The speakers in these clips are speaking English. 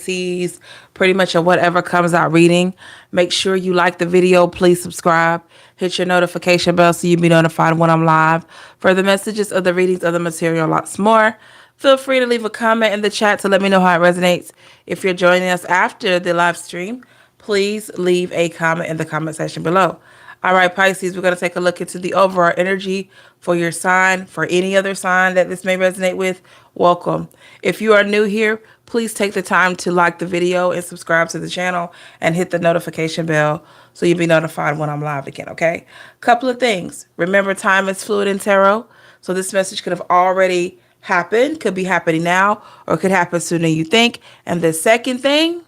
Pisces, pretty much of whatever comes out reading. Make sure you like the video. Please subscribe. Hit your notification bell so you'll be notified when I'm live. For the messages of the readings, other material, lots more. Feel free to leave a comment in the chat to let me know how it resonates. If you're joining us after the live stream, please leave a comment in the comment section below. All right, Pisces, we're going to take a look into the overall energy for your sign. For any other sign that this may resonate with, welcome. If you are new here, please take the time to like the video and subscribe to the channel and hit the notification bell so you'll be notified when I'm live again, okay? Couple of things. Remember, time is fluid in tarot, so this message could have already happened, could be happening now, or could happen sooner than you think. And the second thing,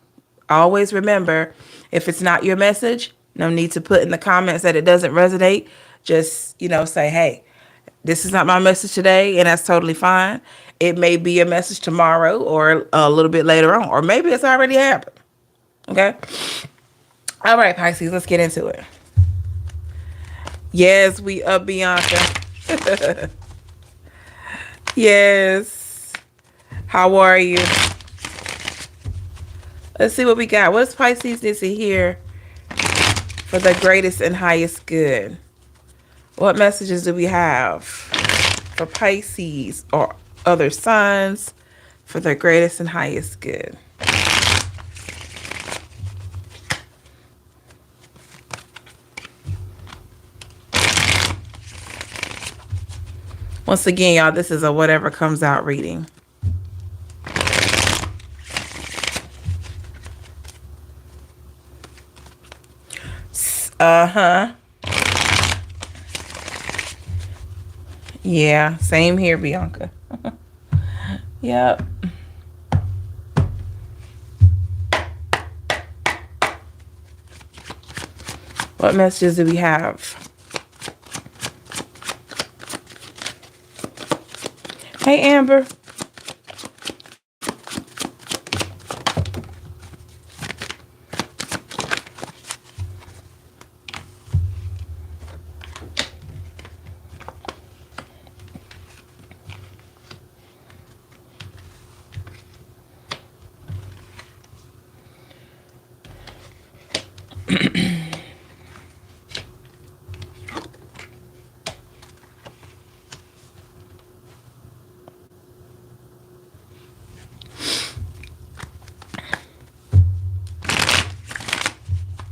always remember, if it's not your message, no need to put in the comments that it doesn't resonate. Just, say, hey, this is not my message today, and that's totally fine. It may be a message tomorrow or a little bit later on, or maybe it's already happened. Okay? All right, Pisces, let's get into it. Yes, we up, Bianca. Yes. How are you? Let's see what we got. What does Pisces need to hear for the greatest and highest good? What messages do we have for Pisces or other signs for the greatest and highest good? Once again, y'all, this is a whatever comes out reading. Uh-huh. Yeah, same here, Bianca. Yep. What messages do we have? Hey, Amber.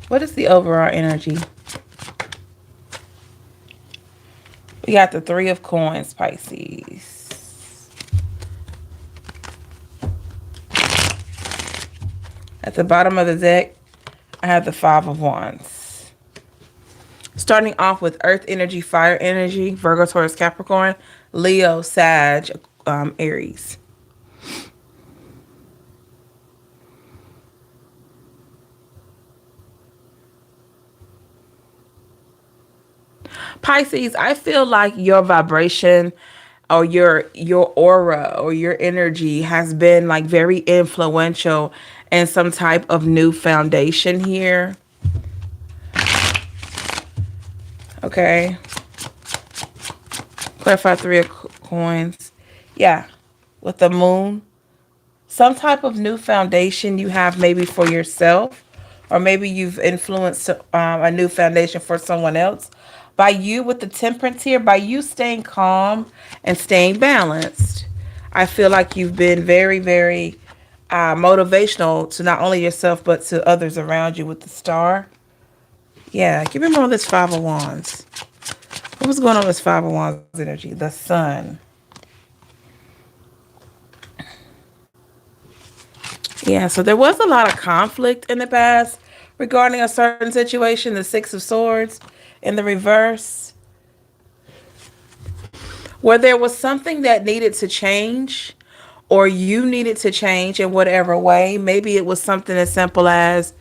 What is the overall energy? We got the Three of Coins, Pisces. At the bottom of the deck, I have the Five of Wands. Starting off with Earth energy, Fire energy, Virgo, Taurus, Capricorn, Leo, Sag, Aries. Pisces, I feel like your vibration or your aura or your energy has been like very influential in some type of new foundation here. Okay. Clarify Three of Coins. Yeah. With the Moon. Some type of new foundation you have maybe for yourself, or maybe you've influenced a new foundation for someone else. By you with the Temperance here, by you staying calm and staying balanced, I feel like you've been very, very motivational to not only yourself, but to others around you with the Star. Yeah, give me more of this Five of Wands. What was going on with this Five of Wands energy? The Sun. Yeah, so there was a lot of conflict in the past regarding a certain situation, the Six of Swords. In the reverse, where there was something that needed to change, or you needed to change in whatever way. Maybe it was something as simple as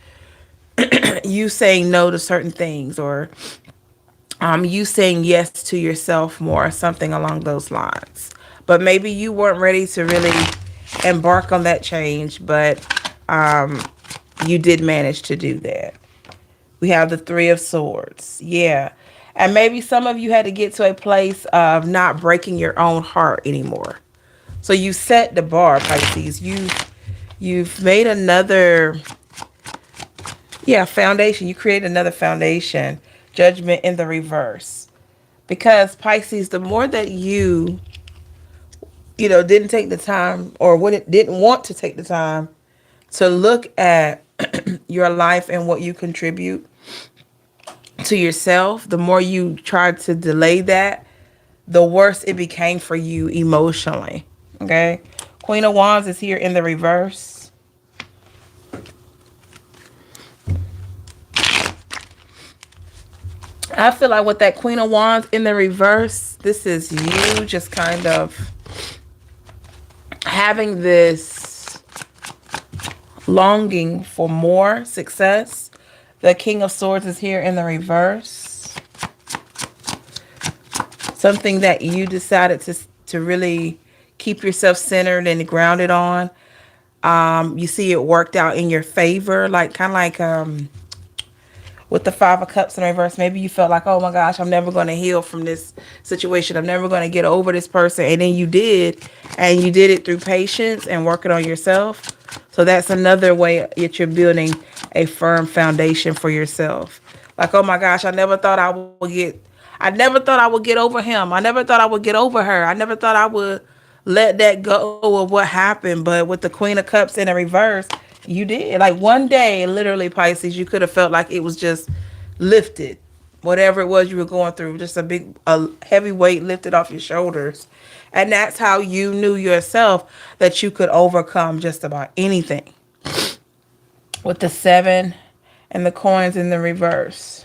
you saying no to certain things, or you saying yes to yourself more, something along those lines. But maybe you weren't ready to really embark on that change, but you did manage to do that. We have the Three of Swords. Yeah. And maybe some of you had to get to a place of not breaking your own heart anymore. So you set the bar, Pisces. You've made another, yeah, foundation. You create another foundation. Judgment in the reverse. Because Pisces, the more that didn't take the time, or when it didn't want to take the time to look at your life and what you contribute to yourself, the more you tried to delay that, the worse it became for you emotionally. Okay. Queen of Wands is here in the reverse. I feel like with that Queen of Wands in the reverse, this is you just kind of having this longing for more success. The King of Swords is here in the reverse. Something that you decided to really keep yourself centered and grounded on. You see it worked out in your favor, like kind of like with the Five of Cups in reverse. Maybe you felt like, oh my gosh, I'm never going to heal from this situation. I'm never going to get over this person. And then you did, and you did it through patience and working on yourself. So that's another way that you're building a firm foundation for yourself. Like, oh my gosh, I never thought I would get over him. I never thought I would get over her. I never thought I would let that go of what happened. But with the Queen of Cups in a reverse, you did. Like one day, literally, Pisces, you could have felt like it was just lifted. Whatever it was you were going through, just a heavy weight lifted off your shoulders. And that's how you knew yourself that you could overcome just about anything. With the 7 and the coins in the reverse.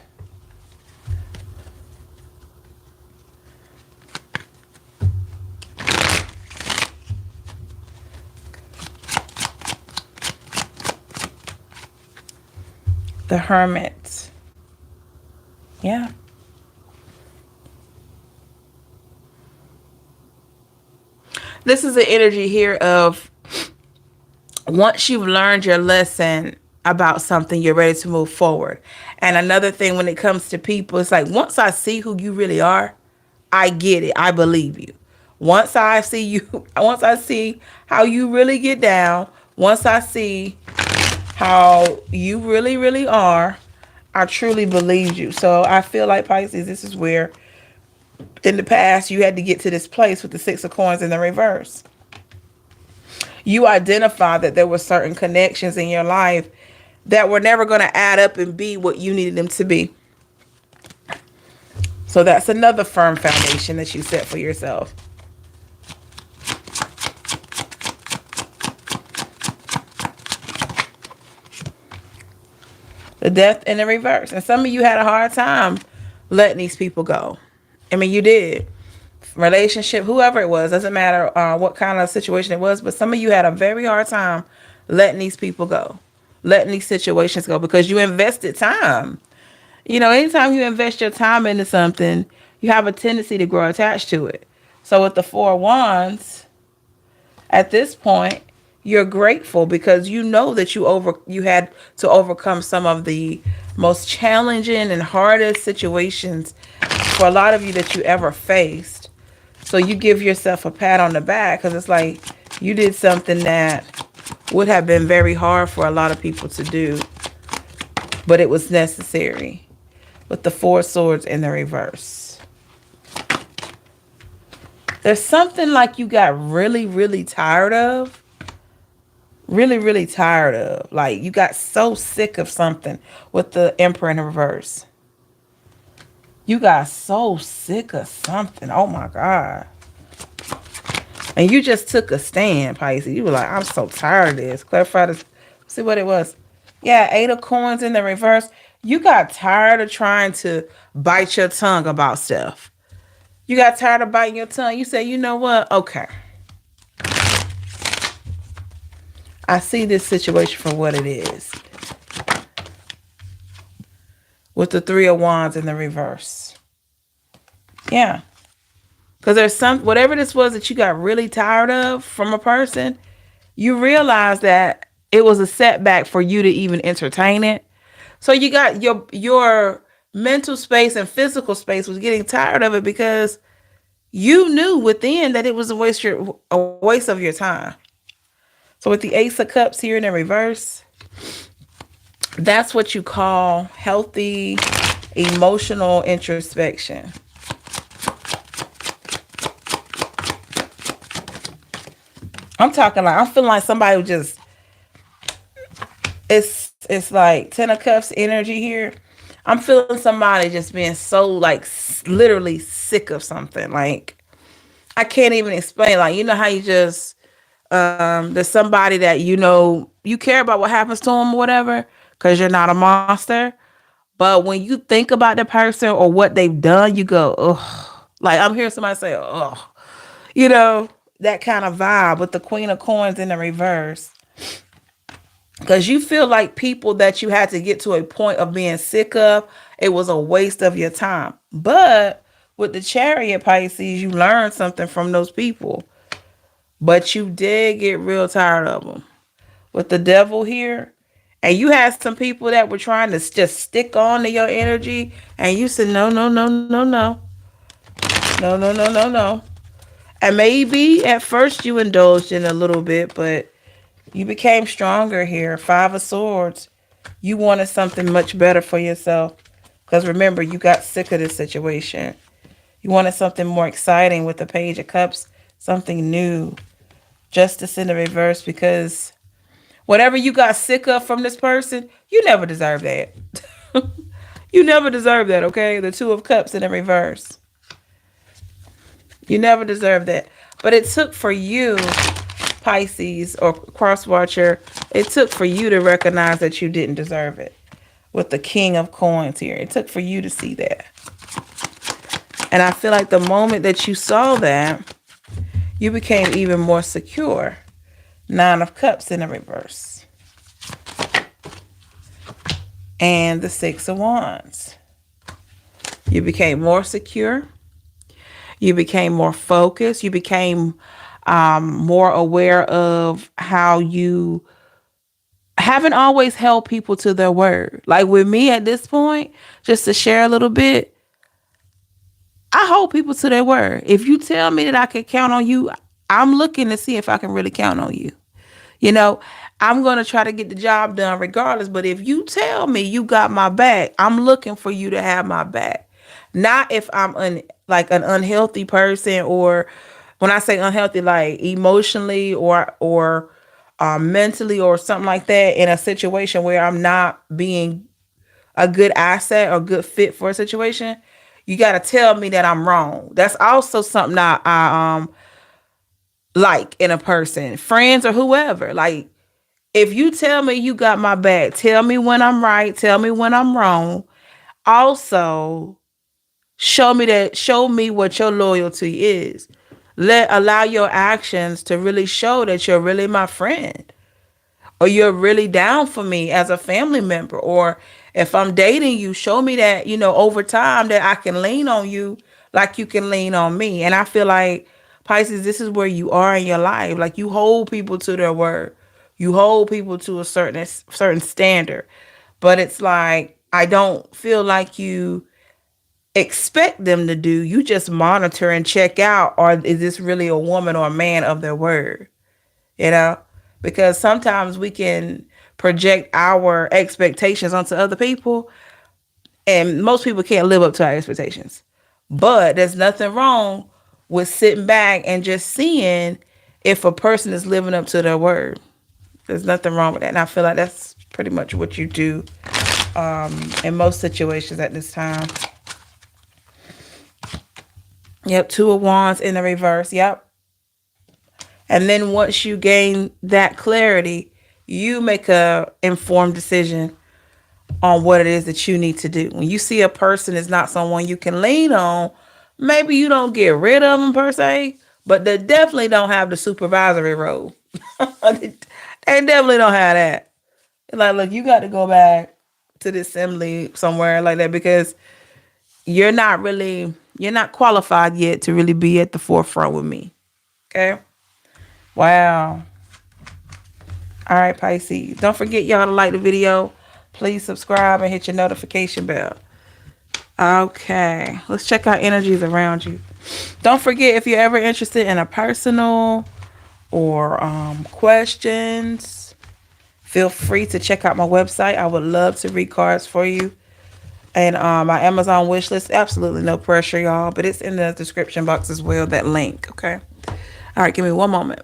The Hermit. Yeah. This is the energy here of once you've learned your lesson about something, you're ready to move forward. And another thing when it comes to people, it's like once I see who you really are, I get it. I believe you. Once I see you, once I see how you really get down, once I see how you really, really are, I truly believe you. So I feel like Pisces, this is where in the past you had to get to this place with the 6 of coins in the reverse. You identified that there were certain connections in your life that were never going to add up and be what you needed them to be. So that's another firm foundation that you set for yourself. The Death in the reverse. And some of you had a hard time letting these people go. I mean, you did. Relationship, whoever it was, doesn't matter what kind of situation it was, but some of you had a very hard time letting these people go, letting these situations go, because you invested time. Anytime you invest your time into something, you have a tendency to grow attached to it. So with the 4 of Wands, at this point, you're grateful because you know that you had to overcome some of the most challenging and hardest situations for a lot of you that you ever faced. So you give yourself a pat on the back because it's like you did something that would have been very hard for a lot of people to do, but it was necessary. With the 4 swords in the reverse. There's something like you got really, really tired of. Really, really tired of. Like you got so sick of something with the Emperor in the reverse. You got so sick of something. Oh my God. And you just took a stand, Pisces. You were like, I'm so tired of this. Clarify this. See what it was. Yeah, 8 of coins in the reverse. You got tired of trying to bite your tongue about stuff. You got tired of biting your tongue. You said, you know what? Okay. I see this situation for what it is. With the 3 of wands in the reverse. Yeah. Because there's whatever this was that you got really tired of from a person, you realize that it was a setback for you to even entertain it. So you got your mental space and physical space was getting tired of it because you knew within that it was a waste of your time. So with the Ace of Cups here in the reverse, that's what you call healthy emotional introspection. I'm talking like, I'm feeling like somebody who just, it's like 10 of Cups energy here. I'm feeling somebody just being so like literally sick of something. Like, I can't even explain. Like, you know how you just, there's somebody that you know you care about what happens to them or whatever because you're not a monster. But when you think about the person or what they've done, you go, ugh. Like, I'm hearing somebody say, ugh. You know, that kind of vibe with the Queen of Coins in the reverse. Because you feel like people that you had to get to a point of being sick of, it was a waste of your time. But with the Chariot, Pisces, you learned something from those people. But you did get real tired of them. With the Devil here, and you had some people that were trying to just stick on to your energy, and you said, no, no, no, no, no. No, no, no, no, no. And maybe at first you indulged in a little bit, but you became stronger here. 5 of Swords. You wanted something much better for yourself. Because remember, you got sick of this situation. You wanted something more exciting with the Page of Cups. Something new. Justice in the reverse, because whatever you got sick of from this person, you never deserve that. You never deserve that, okay? The 2 of Cups in the reverse. You never deserve that. But it took for you, Pisces or Cross Watcher, it took for you to recognize that you didn't deserve it. With the King of Coins here. It took for you to see that. And I feel like the moment that you saw that, you became even more secure. 9 of Cups in the reverse. And the 6 of Wands. You became more secure. You became more focused. You became more aware of how you haven't always held people to their word. Like with me at this point, just to share a little bit, I hold people to their word. If you tell me that I can count on you, I'm looking to see if I can really count on you. You know, I'm going to try to get the job done regardless. But if you tell me you got my back, I'm looking for you to have my back. Not if I'm like an unhealthy person, or when I say unhealthy, like emotionally or mentally or something like that, in a situation where I'm not being a good asset or good fit for a situation. You got to tell me that I'm wrong. That's also something I like in a person, friends or whoever. Like, if you tell me you got my back, tell me when I'm right, tell me when I'm wrong. Also, show me what your loyalty is. Allow your actions to really show that you're really my friend, or you're really down for me as a family member. Or if I'm dating you, show me that, you know, over time that I can lean on you like you can lean on me. And I feel like, Pisces, this is where you are in your life. Like, you hold people to their word. You hold people to a certain standard. But it's like, I don't feel like you expect them to do. You just monitor and check out, or is this really a woman or a man of their word? You know? Because sometimes we can project our expectations onto other people, and most people can't live up to our expectations. But there's nothing wrong with sitting back and just seeing if a person is living up to their word. There's nothing wrong with that. And I feel like that's pretty much what you do in most situations at this time. Yep, 2 of Wands in the reverse. Yep. And then once you gain that clarity, you make a informed decision on what it is that you need to do. When you see a person is not someone you can lean on, maybe you don't get rid of them per se, but they definitely don't have the supervisory role. They definitely don't have that. Like, look, you got to go back to the assembly somewhere like that, because you're not qualified yet to really be at the forefront with me. Okay? Wow. All right, Pisces. Don't forget, y'all, to like the video. Please subscribe and hit your notification bell. Okay. Let's check out energies around you. Don't forget, if you're ever interested in a personal or questions, feel free to check out my website. I would love to read cards for you. And my Amazon wish list, absolutely no pressure, y'all, but it's in the description box as well, that link, okay? All right, give me one moment.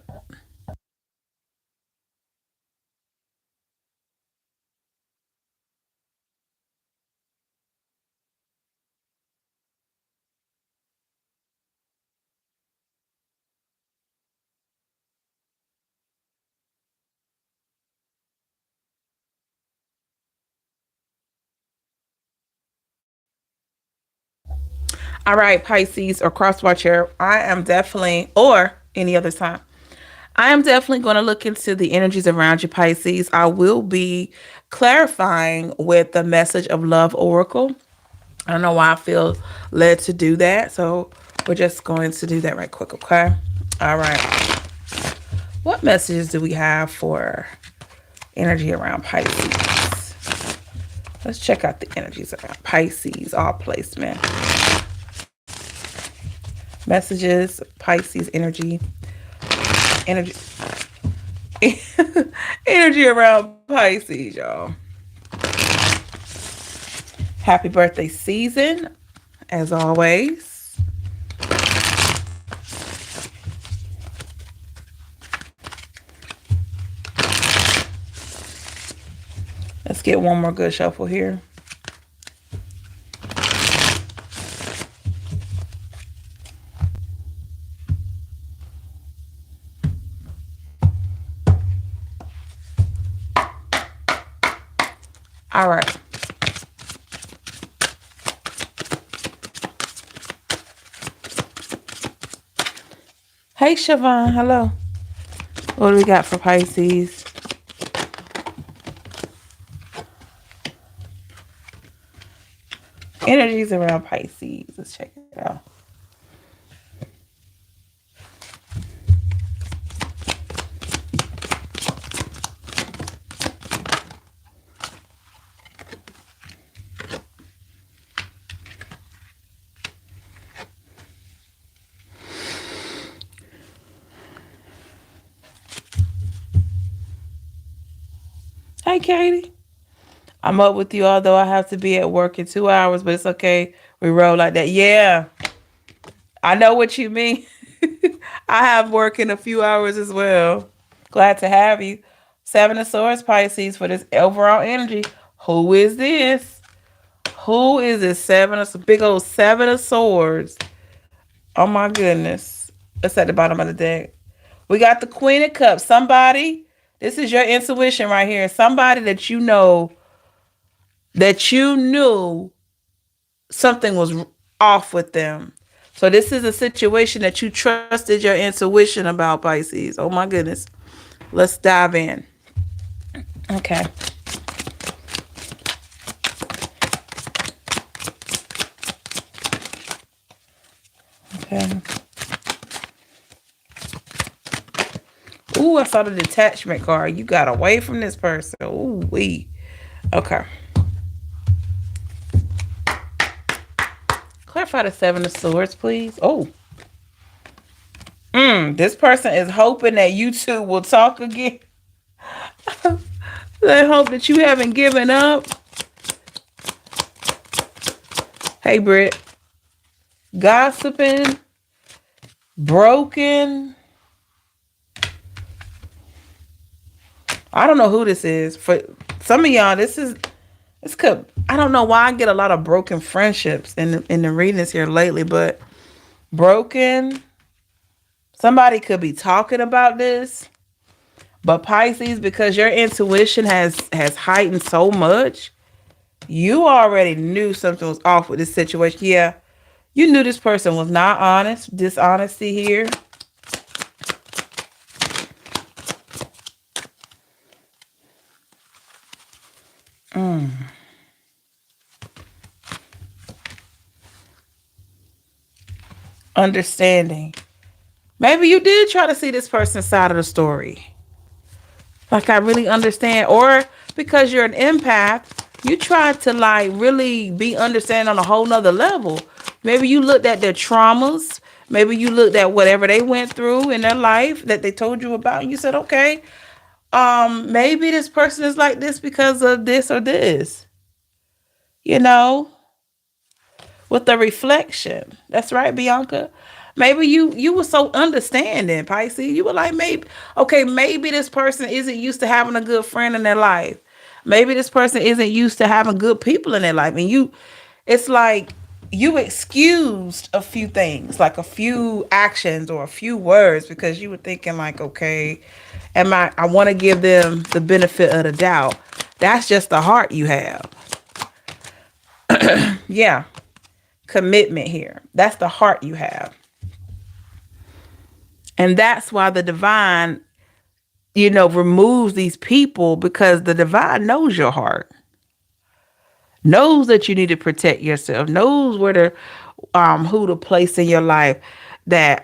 All right, Pisces or cross watcher, I am definitely, or any other time, I am definitely going to look into the energies around you, Pisces. I will be clarifying with the message of love oracle. I don't know why I feel led to do that. So we're just going to do that right quick, okay? All right. What messages do we have for energy around Pisces? Let's check out the energies around Pisces, all placement. Messages, Pisces energy. Energy. Energy around Pisces, y'all. Happy birthday season, as always. Let's get one more good shuffle here. All right. Hey, Siobhan. Hello. What do we got for Pisces? Energies around Pisces. Let's check it out. Hey, Katie. I'm up with you, although I have to be at work in 2 hours, but it's okay. We roll like that. Yeah, I know what you mean. I have work in a few hours as well. Glad to have you. Seven of Swords, Pisces, for this overall energy. Who is this? Who is this? Big old Seven of Swords. Oh my goodness. It's at the bottom of the deck. We got the Queen of Cups. Somebody, this is your intuition right here. Somebody that you know, that you knew something was off with them. So this is a situation that you trusted your intuition about, Pisces. Oh my goodness. Let's dive in. Okay. Okay. Ooh, I saw the detachment card. You got away from this person. Ooh, wee. Okay. Clarify the Seven of Swords, please. Oh. This person is hoping that you two will talk again. They hope that you haven't given up. Hey, Britt. Gossiping. Broken. I don't know who this is. For some of y'all, this could, I don't know why I get a lot of broken friendships in the readings here lately, but broken. Somebody could be talking about this. But Pisces, because your intuition has heightened so much, you already knew something was off with this situation. Yeah, you knew this person was not honest. Dishonesty here. Understanding. Maybe you did try to see this person's side of the story. Like, I really understand. Or because you're an empath, you tried to like really be understanding on a whole nother level. Maybe you looked at their traumas. Maybe you looked at whatever they went through in their life that they told you about, and you said, okay, maybe this person is like this because of this or this, you know, with the reflection. That's right, Bianca. Maybe you were so understanding, Pisces. You were like, maybe, okay, maybe this person isn't used to having a good friend in their life. Maybe this person isn't used to having good people in their life. And it's like you excused a few things, like a few actions or a few words, because you were thinking like, okay, I want to give them the benefit of the doubt. That's just the heart you have. Yeah. Commitment here. That's the heart you have. And that's why the divine, removes these people, because the divine knows your heart, knows that you need to protect yourself, knows where to, who to place in your life that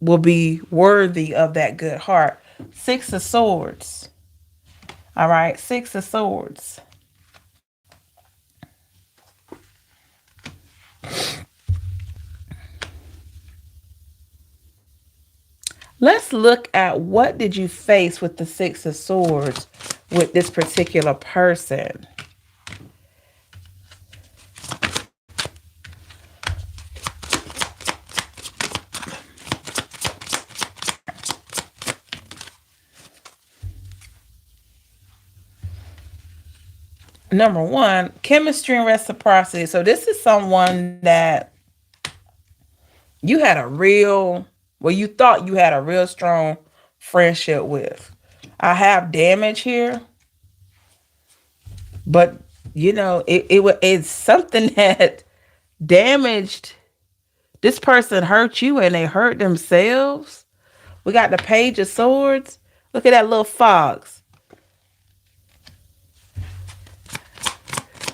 will be worthy of that good heart. Six of Swords. All right. Six of Swords. Let's look at what did you face with the Six of Swords with this particular person. Number one, chemistry and reciprocity. So this is someone that you had you thought you had a real strong friendship with. I have damage here, but it's something that damaged. This person hurt you and they hurt themselves. We got the Page of Swords. Look at that little fox.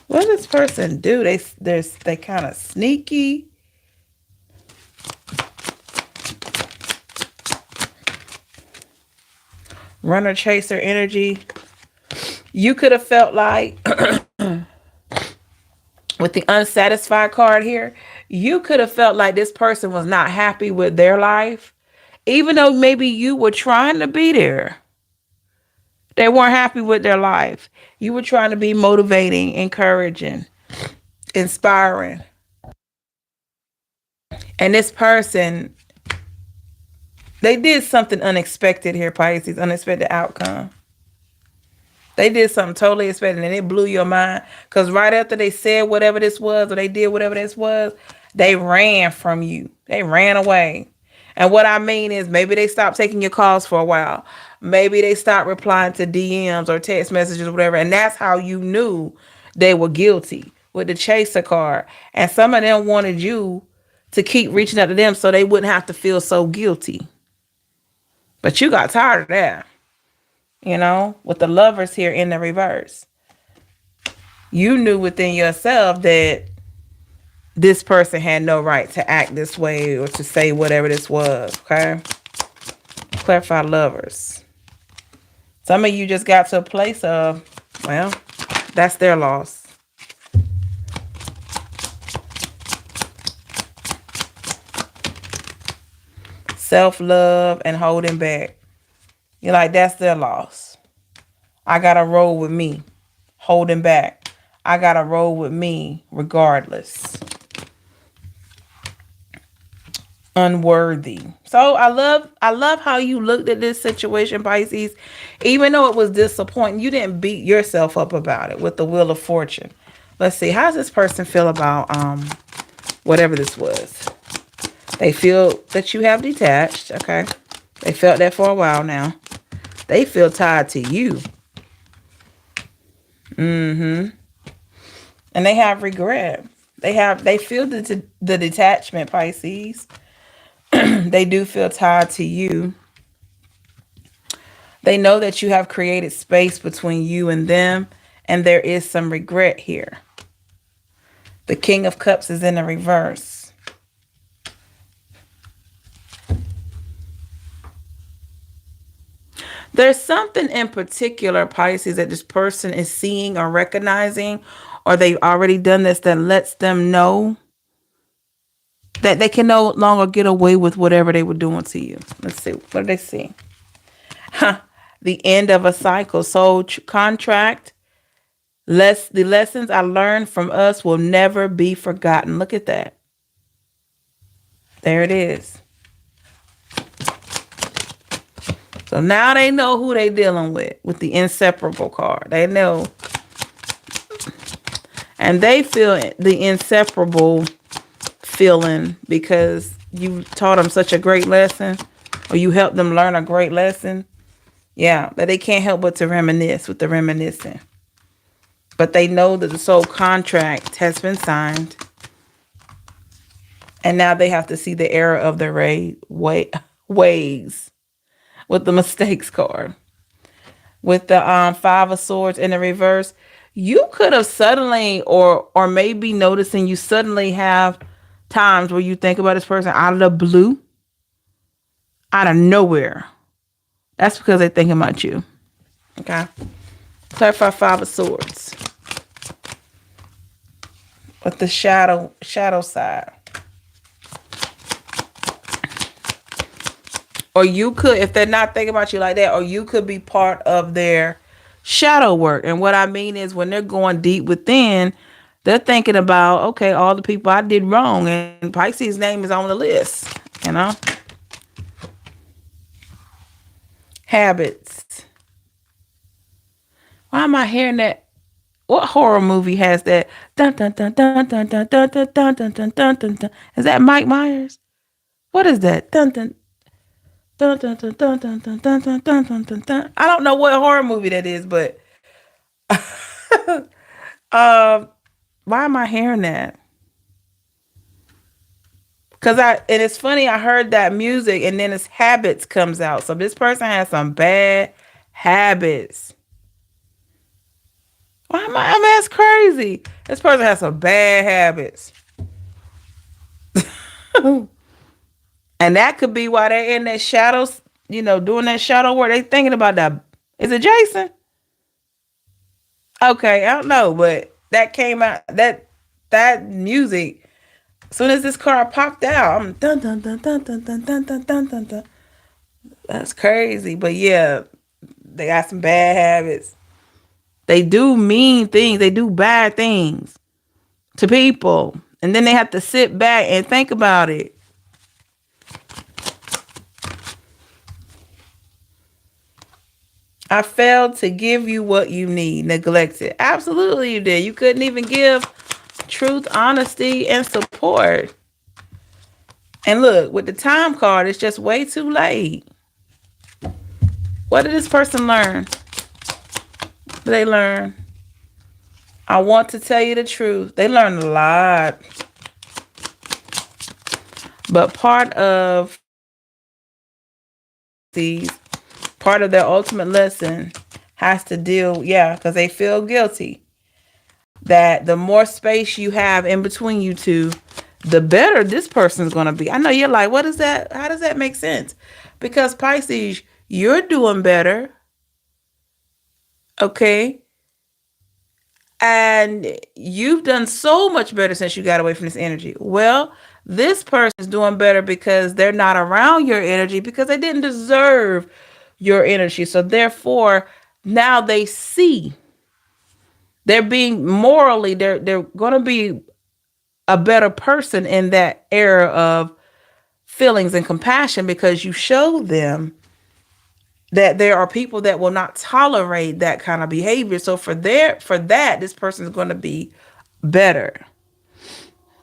What does this person do? They kind of sneaky. Runner chaser energy. You could have felt like with the unsatisfied card here, you could have felt like this person was not happy with their life, even though maybe you were trying to be there. They weren't happy with their life. You were trying to be motivating, encouraging, inspiring. And this person, they did something unexpected here, Pisces, unexpected outcome. They did something totally expected and it blew your mind. Because right after they said whatever this was, or they did whatever this was, they ran from you. They ran away. And what I mean is maybe they stopped taking your calls for a while. Maybe they stopped replying to DMs or text messages or whatever. And that's how you knew they were guilty with the chaser card. And some of them wanted you to keep reaching out to them so they wouldn't have to feel so guilty. But you got tired of that. With the Lovers here in the reverse. You knew within yourself that this person had no right to act this way or to say whatever this was, okay? Clarify Lovers. Some of you just got to a place of, well, that's their loss. Self-love and holding back. You're like, that's their loss. I got to roll with me, holding back. I got to roll with me regardless. Unworthy. So I love how you looked at this situation, Pisces. Even though it was disappointing, you didn't beat yourself up about it with the Wheel of Fortune. Let's see. How does this person feel about whatever this was? They feel that you have detached, okay? They felt that for a while now. They feel tied to you. And they have regret. They feel the detachment, Pisces. They do feel tied to you. They know that you have created space between you and them, and there is some regret here. The King of Cups is in the reverse. There's something in particular, Pisces, that this person is seeing or recognizing, or they've already done this, that lets them know That they can no longer get away with whatever they were doing to you. Let's see. What do they see? The end of a cycle. So contract. The lessons I learned from us will never be forgotten. Look at that. There it is. So now they know who they dealing with the inseparable card. They know. And they feel the inseparable feeling because you taught them such a great lesson, or you helped them learn a great lesson. Yeah, that they can't help but to reminisce with the reminiscing. But they know that the soul contract has been signed. And now they have to see the error of their ways with the mistakes card. With the Five of Swords in the reverse, you could have suddenly or maybe noticing you suddenly have times where you think about this person out of the blue, out of nowhere. That's because they're thinking about you. Okay. Clarify Five of Swords. With the shadow side. Or you could, if they're not thinking about you like that, or you could be part of their shadow work. And what I mean is when they're going deep within, they're thinking about, okay, all the people I did wrong. And Pisces' name is on the list, you know? Habits. Why am I hearing that? What horror movie has that? Dun, dun, dun, dun, dun, dun, dun, dun, dun, dun, dun, dun, dun, dun. Is that Mike Myers? What is that? Dun, dun. Dun, dun, dun, dun, dun, dun, dun, dun, dun, dun, dun, dun. I don't know what horror movie that is, but why am I hearing that? And it's funny, I heard that music and then his habits comes out. So this person has some bad habits. That's crazy. This person has some bad habits. And that could be why they're in that shadows, doing that shadow work. They thinking about that. Is it Jason? Okay, I don't know, but that came out, that music, as soon as this card popped out, I'm dun dun dun dun dun dun dun dun dun dun dun. That's crazy. But yeah, they got some bad habits. They do mean things. They do bad things to people. And then they have to sit back and think about it. I failed to give you what you need. Neglected. Absolutely you did. You couldn't even give truth, honesty, and support. And look, with the time card, it's just way too late. What did this person learn? What did they learn? I want to tell you the truth. They learned a lot. But part of their ultimate lesson has to deal, because they feel guilty. That the more space you have in between you two, the better this person's going to be. I know you're like, what is that? How does that make sense? Because Pisces, you're doing better. Okay. And you've done so much better since you got away from this energy. Well, this person's doing better because they're not around your energy because they didn't deserve your energy. So therefore, now they see they're being morally, they're going to be a better person in that era of feelings and compassion because you show them that there are people that will not tolerate that kind of behavior. So for that, this person is going to be better.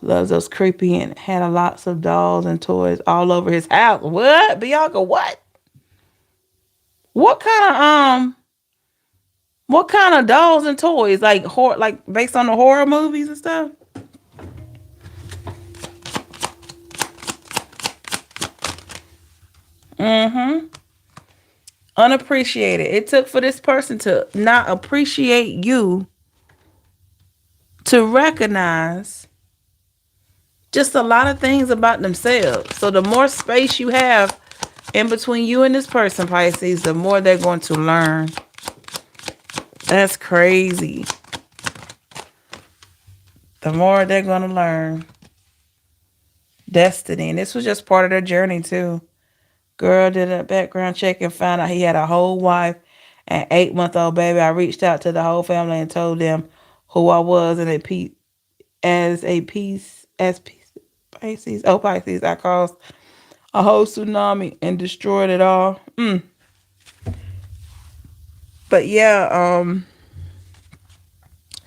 Loves those creepy and had lots of dolls and toys all over his house. What? Bianca, what? What kind of dolls and toys? Like based on the horror movies and stuff? Mm-hmm. Unappreciated. It took for this person to not appreciate you to recognize just a lot of things about themselves. So the more space you have in between you and this person, Pisces, the more they're going to learn. That's crazy. The more they're going to learn. destiny. And this was just part of their journey too. Girl did a background check and found out he had a whole wife and 8-month-old baby. I reached out to the whole family and told them who I was and as Pisces. Oh, Pisces. I caused a whole tsunami and destroyed it all. But yeah,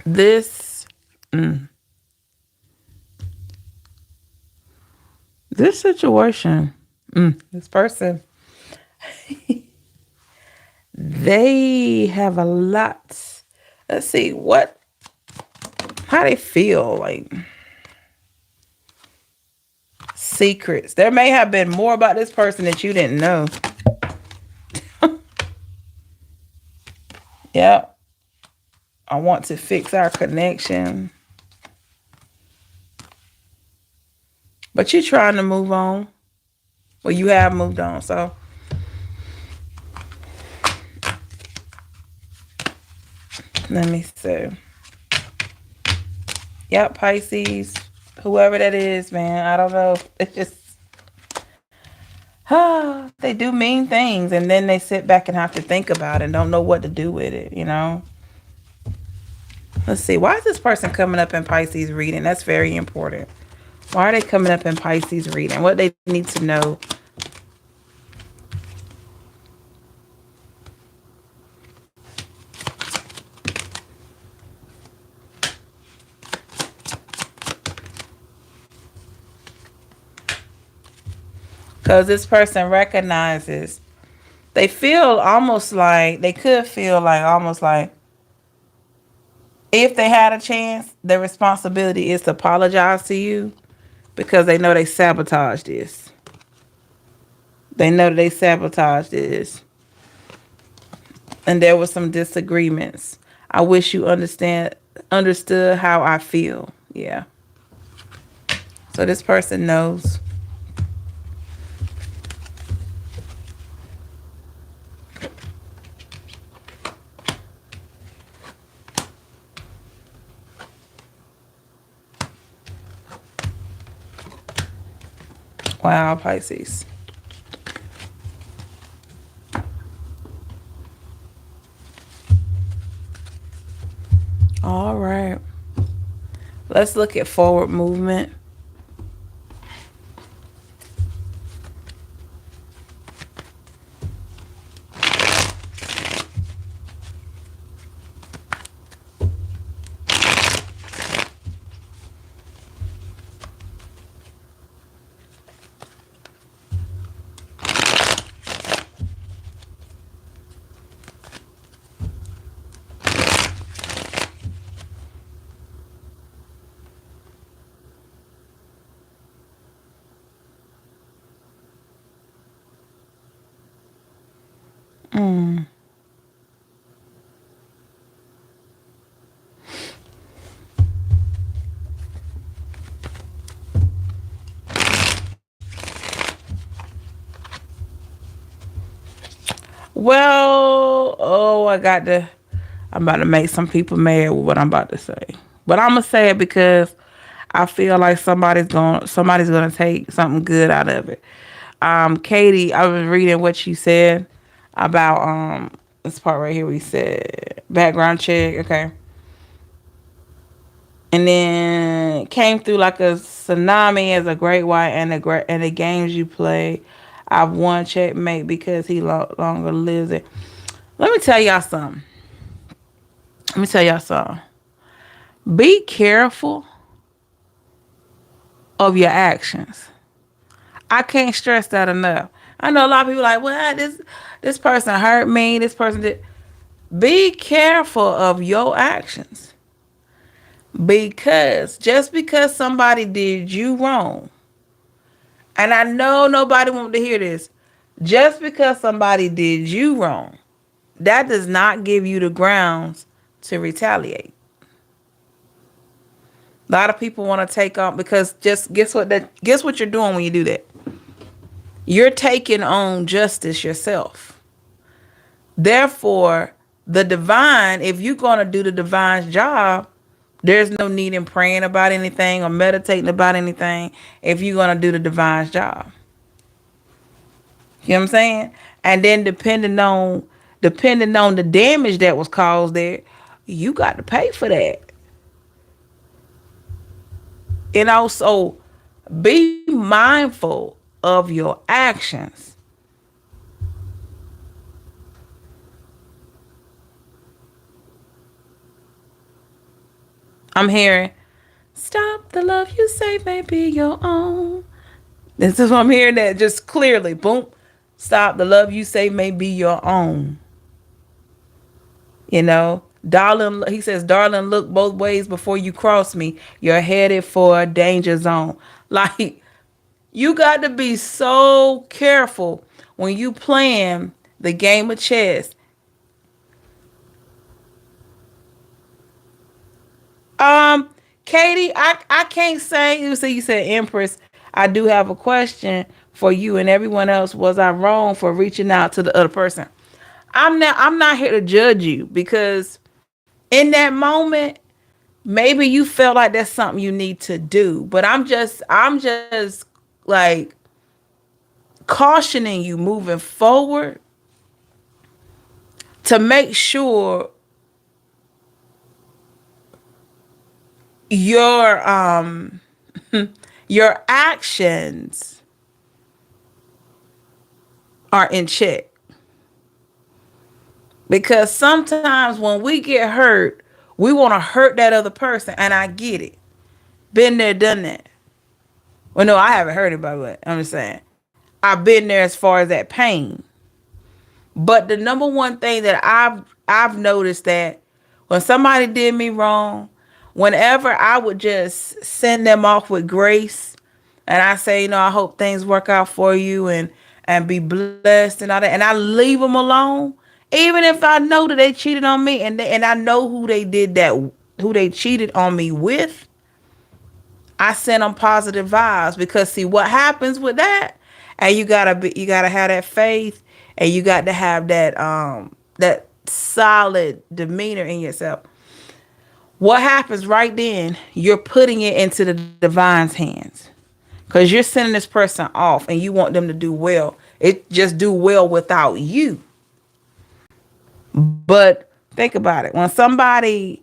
this this situation, this person, they have a lot. Let's see how they feel, like secrets. There may have been more about this person that you didn't know. Yep. I want to fix our connection. But you're trying to move on. Well, you have moved on, so. Let me see. Yep, Pisces. Whoever that is, man. I don't know. It's just, they do mean things and then they sit back and have to think about it and don't know what to do with it, you know? Let's see. Why is this person coming up in Pisces reading? That's very important. Why are they coming up in Pisces reading? What they need to know. Because this person recognizes, they feel almost like, they could feel like almost like, if they had a chance, their responsibility is to apologize to you because they know they sabotaged this. They know that they sabotaged this. And there were some disagreements. I wish you understood how I feel. Yeah. So this person knows. Wow, Pisces. All right. Let's look at forward movement. Well, I'm about to make some people mad with what I'm about to say. But I'm gonna say it because I feel like somebody's gonna take something good out of it. Katie, I was reading what you said about this part right here. We said background check, okay, and then came through like a tsunami as a great white and the games you play. I've won checkmate because he longer lives it. Let me tell y'all something. Be careful of your actions. I can't stress that enough. I know a lot of people like, well, this person hurt me. This person did. Be careful of your actions. Because just because somebody did you wrong, and I know nobody wants to hear this, just because somebody did you wrong, that does not give you the grounds to retaliate. A lot of people want to take on, because just guess what you're doing when you do that? You're taking on justice yourself. Therefore, the divine, if you're going to do the divine's job, There's no need in praying about anything or meditating about anything if you're going to do the divine's job. You know what I'm saying? And then depending on the damage that was caused there, you got to pay for that. And also be mindful of your actions. I'm hearing, stop the love you say may be your own. This is what I'm hearing, that just clearly. Boom. Stop the love you say may be your own. You know, darling, he says, darling, look both ways before you cross me. You're headed for a danger zone. Like, you got to be so careful when you playing the game of chess. Katie, I can't say, you said Empress. I do have a question for you and everyone else. Was I wrong for reaching out to the other person? I'm not here to judge you, because in that moment, maybe you felt like that's something you need to do. But I'm just like cautioning you moving forward to make sure your your actions are in check. Because sometimes when we get hurt, we want to hurt that other person. And I get it. Been there, done that. Well, no, I haven't heard it, but I'm just saying. I've been there as far as that pain. But the number one thing that I've noticed, that when somebody did me wrong, whenever I would just send them off with grace, and I say, I hope things work out for you, and be blessed and all that, and I leave them alone, even if I know that they cheated on me, and I know who they cheated on me with, I send them positive vibes. Because see what happens with that, and you gotta have that faith, and you got to have that solid demeanor in yourself. What happens right then? You're putting it into the divine's hands, because you're sending this person off, and you want them to do well. It just do well without you. But think about it. When somebody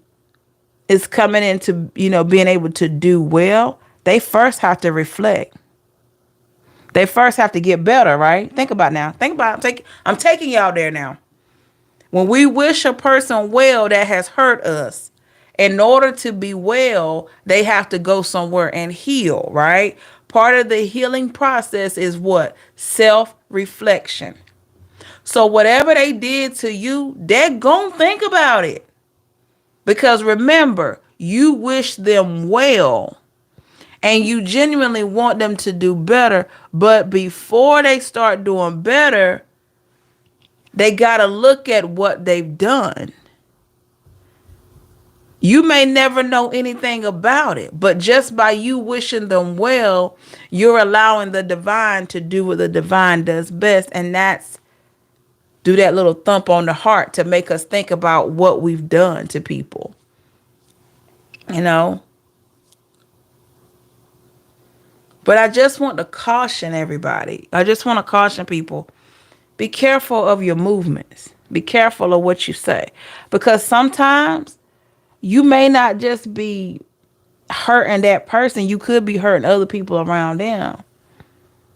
is coming into, being able to do well, they first have to reflect. They first have to get better, right? Think about it now. Think about it. I'm taking y'all there now. When we wish a person well that has hurt us, in order to be well, they have to go somewhere and heal, right? Part of the healing process is what? Self-reflection. So whatever they did to you, they're going to think about it. Because remember, you wish them well. And you genuinely want them to do better. But before they start doing better, they got to look at what they've done. You may never know anything about it, but just by you wishing them well, you're allowing the divine to do what the divine does best. And that's do that little thump on the heart to make us think about what we've done to people. But I just want to caution everybody. I just want to caution people. Be careful of your movements. Be careful of what you say. Because sometimes you may not just be hurting that person. You could be hurting other people around them.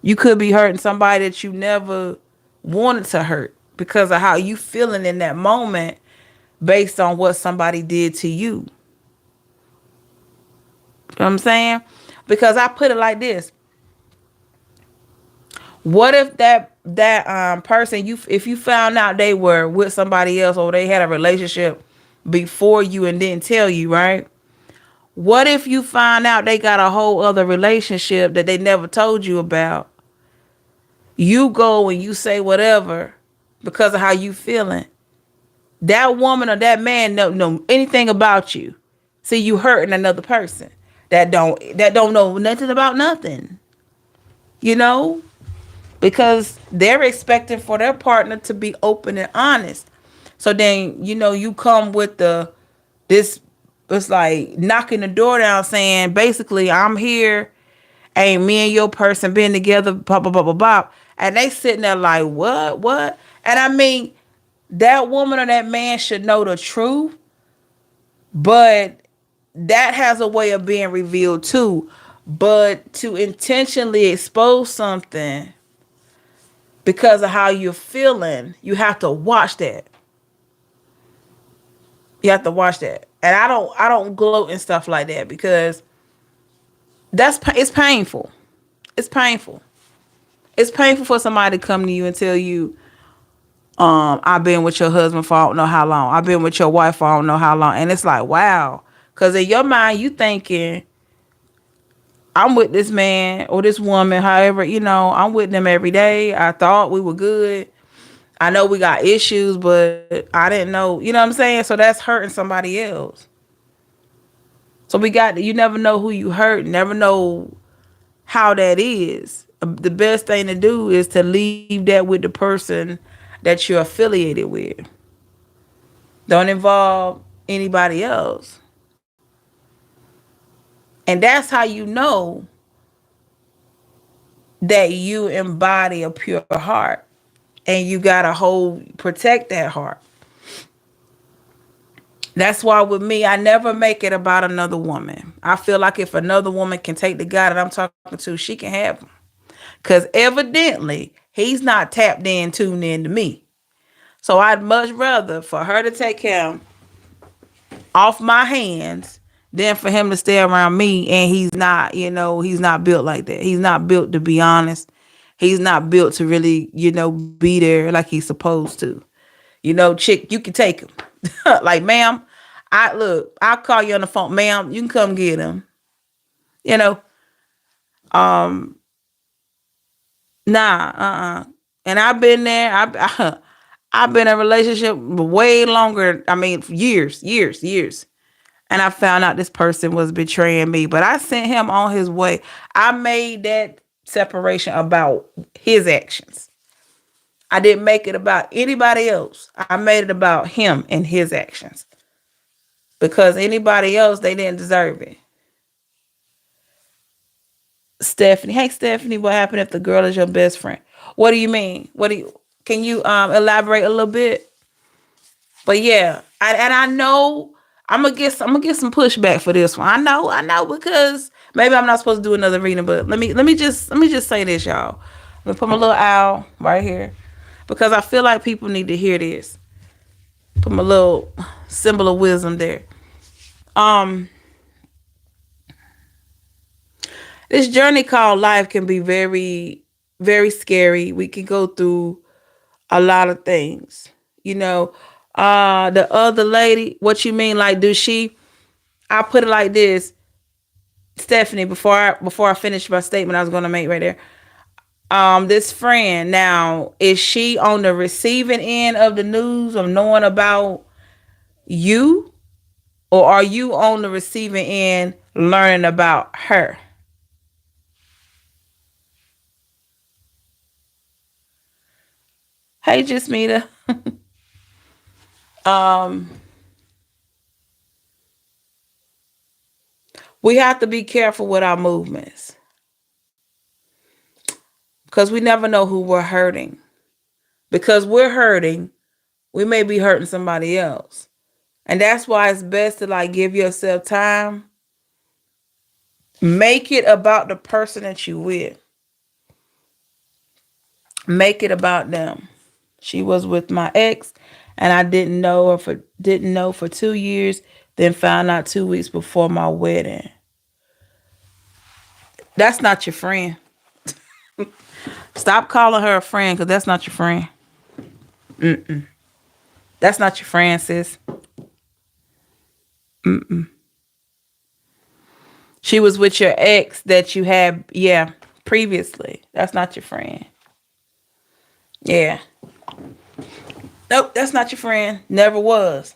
You could be hurting somebody that you never wanted to hurt because of how you feeling in that moment based on what somebody did to you. You know what I'm saying? Because I put it like this. What if that person, if you found out they were with somebody else, or they had a relationship before you and didn't tell you, right? What if you find out they got a whole other relationship that they never told you about? You go and you say whatever because of how you feeling. That woman or that man don't know anything about you. See, you hurting another person that don't know nothing about nothing. Because they're expecting for their partner to be open and honest. So then, you come with this It's like knocking the door down saying, basically, I'm here. Ain't me and your person been together, blah, blah, blah, blah, blah. And they sitting there like, what, what? And I mean, that woman or that man should know the truth, but that has a way of being revealed too. But to intentionally expose something because of how you're feeling, you have to watch that. You have to watch that. And I don't gloat and stuff like that because it's painful. It's painful. It's painful for somebody to come to you and tell you, I've been with your husband for I don't know how long. I've been with your wife for I don't know how long. And it's like, wow. Because in your mind, you thinking, I'm with this man or this woman, however, I'm with them every day. I thought we were good. I know we got issues, but I didn't know, you know what I'm saying? So that's hurting somebody else. So you never know who you hurt, never know how that is. The best thing to do is to leave that with the person that you're affiliated with. Don't involve anybody else. And that's how you know that you embody a pure heart. And you gotta protect that heart. That's why with me, I never make it about another woman. I feel like if another woman can take the guy that I'm talking to, she can have him. Because evidently, he's not tapped in, tuned in to me. So I'd much rather for her to take him off my hands than for him to stay around me. And he's not built like that. He's not built to be honest. He's not built to really, be there like he's supposed to. Chick, you can take him. Like, ma'am, I'll call you on the phone. Ma'am, you can come get him. Um, nah. And I've been there. I've been in a relationship way longer. I mean, years. And I found out this person was betraying me. But I sent him on his way. I made that separation about his actions. I didn't make it about anybody else. I made it about him and his actions. Because anybody else, they didn't deserve it. Stephanie. Hey, Stephanie, what happened if the girl is your best friend? What do you mean? Can you elaborate a little bit? But yeah, I know I'm gonna get some pushback for this one. I know because maybe I'm not supposed to do another reading, but let me just say this, y'all. Let me put my little owl right here because I feel like people need to hear this. Put my little symbol of wisdom there. This journey called life can be very, very scary. We can go through a lot of things. The other lady, what you mean? Like, I put it like this, Stephanie, before I finish my statement I was gonna make right there. This friend, now, is she on the receiving end of the news of knowing about you? Or are you on the receiving end learning about her? Hey, Jasmita. um, we have to be careful with our movements because we never know who we're hurting. Because we're hurting, we may be hurting somebody else. And that's why it's best to like give yourself time. Make it about the person that you with. Make it about them. She was with my ex and I didn't know for 2 years, then found out 2 weeks before my wedding. That's not your friend. Stop calling her a friend because that's not your friend. That's not your friend, sis. She was with your ex that you had, previously. That's not your friend. Yeah. Nope, that's not your friend. Never was.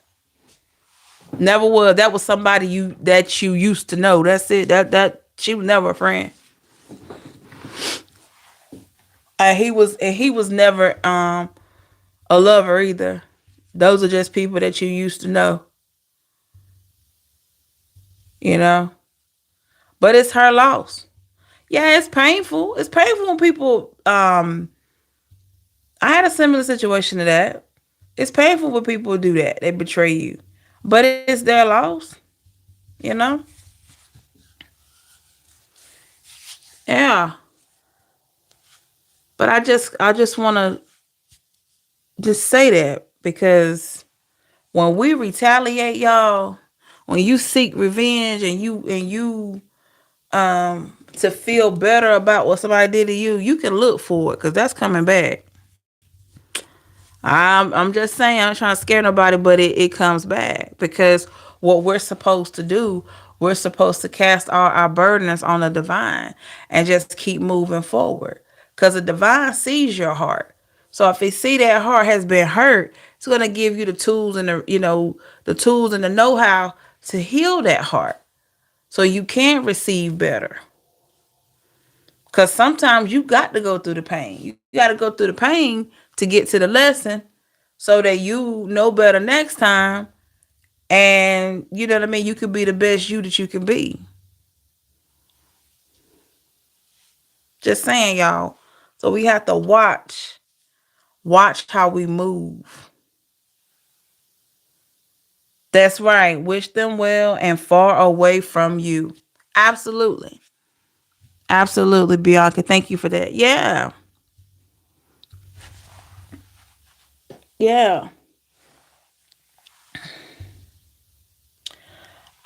Never was. That was somebody that you used to know. That's it. That she was never a friend. And he was never a lover either. Those are just people that you used to know. you know. But it's her loss. Yeah, it's painful. It's painful when people I had a similar situation to that. It's painful when people do that. They betray you. But it's their loss, you know? Yeah. But I just wanna just say that because when we retaliate, y'all, when you seek revenge and you to feel better about what somebody did to you, you can look for it because that's coming back. I'm just saying, I'm not trying to scare nobody, but it comes back because what we're supposed to do, we're supposed to cast all our burdens on the divine and just keep moving forward. Because the divine sees your heart. So if it see that heart has been hurt, it's gonna give you the tools and the tools and the know-how to heal that heart so you can receive better. Because sometimes you got to go through the pain. You got to go through the pain to get to the lesson so that you know better next time. And you know what I mean? You could be the best you that you can be. Just saying, y'all. So we have to watch how we move. That's right. Wish them well and far away from you. Absolutely. Absolutely, Bianca. Thank you for that. Yeah. Yeah.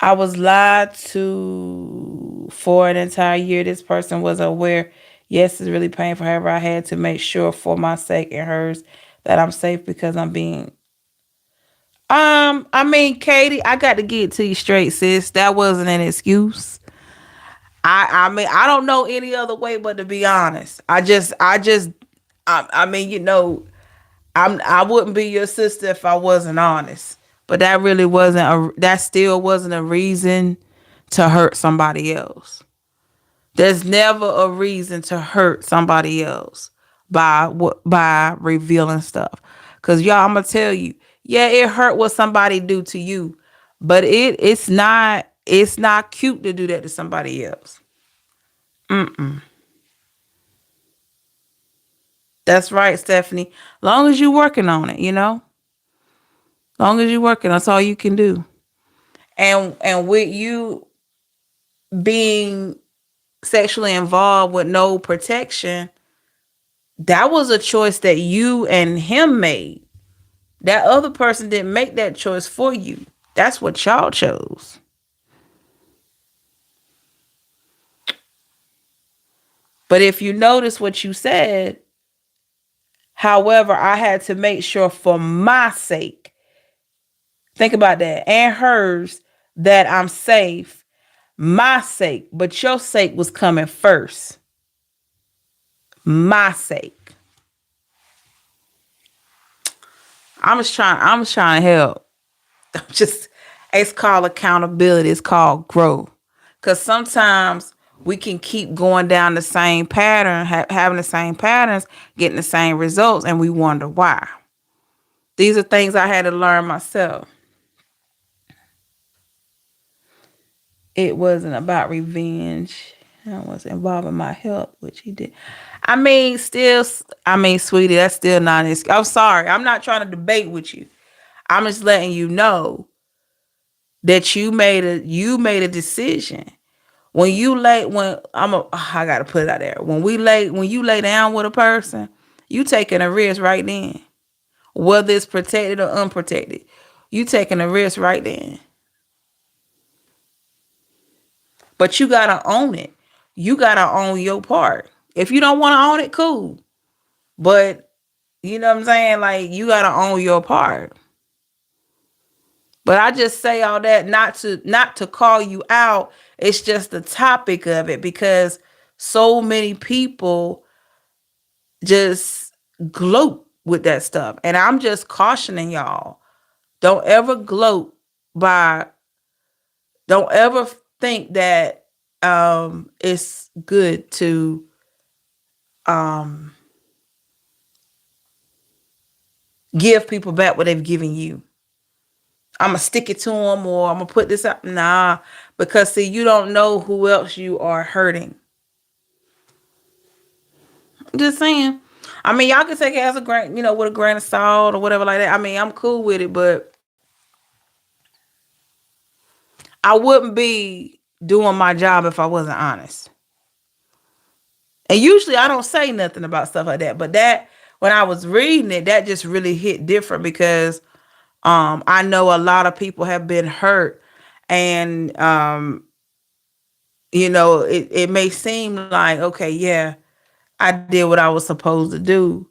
I was lied to for an entire year. This person was aware. Yes, it's really painful. However, I had to make sure for my sake and hers that I'm safe because I'm being. I mean, Katie, I got to get to you straight, sis. That wasn't an excuse. I mean, I don't know any other way but to be honest. I mean, I wouldn't be your sister if I wasn't honest. But that still wasn't a reason to hurt somebody else. There's never a reason to hurt somebody else by revealing stuff. Cause y'all, I'm gonna tell you, yeah, it hurt what somebody do to you, but it's not cute to do that to somebody else. That's right, Stephanie. Long as you working on it, long as you working, that's all you can do. And with you being sexually involved with no protection, that was a choice that you and him made. That other person didn't make that choice for you. That's what y'all chose. But if you notice what you said, however, I had to make sure for my sake, think about that, and hers, that I'm safe, my sake, but your sake was coming first. My sake. I'm just trying to help. Just it's called accountability. It's called growth. Cause sometimes we can keep going down the same pattern, having the same patterns, getting the same results, and we wonder why. These are things I had to learn myself. It wasn't about revenge. I was involving my health, which he did. I mean, still, I mean, sweetie, that's still not. I'm sorry. I'm not trying to debate with you. I'm just letting you know that you made a decision. I gotta put it out there. When you lay down with a person, you taking a risk right then. Whether it's protected or unprotected. You taking a risk right then. But you gotta own it. You gotta own your part. If you don't want to own it, cool. But you know what I'm saying? Like you gotta own your part. But I just say all that not to call you out. It's just the topic of it because so many people just gloat with that stuff. And I'm just cautioning y'all. Don't ever gloat by don't ever think that it's good to um give people back what they've given you. I'm going to stick it to them or I'm going to put this up. Nah, because see, you don't know who else you are hurting. Just saying. I mean, y'all can take it as a grain, with a grain of salt or whatever like that. I mean, I'm cool with it, but I wouldn't be doing my job if I wasn't honest. And usually I don't say nothing about stuff like that. But that, when I was reading it, that just really hit different because I know a lot of people have been hurt. And, it may seem like, okay, yeah, I did what I was supposed to do.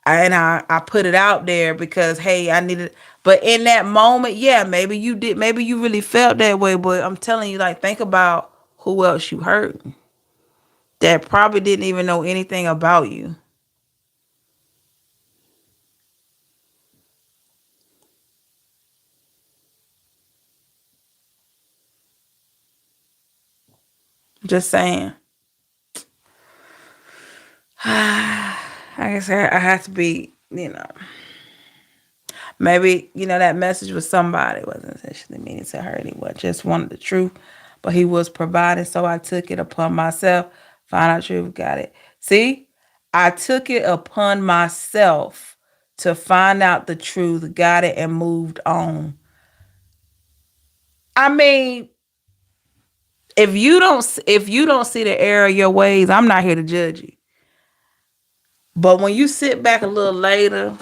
And I put it out there because, hey, I needed, but in that moment, yeah, maybe you did, maybe you really felt that way, but I'm telling you, like, think about who else you hurt that probably didn't even know anything about you. Just saying. I guess I have to be, maybe, that message was somebody wasn't essentially meaning to hurt anyone, just wanted the truth, but he was providing. So I took it upon myself, find out truth, got it. See, I took it upon myself to find out the truth, got it, and moved on. I mean, if you don't see the error of your ways, I'm not here to judge you. But when you sit back a little later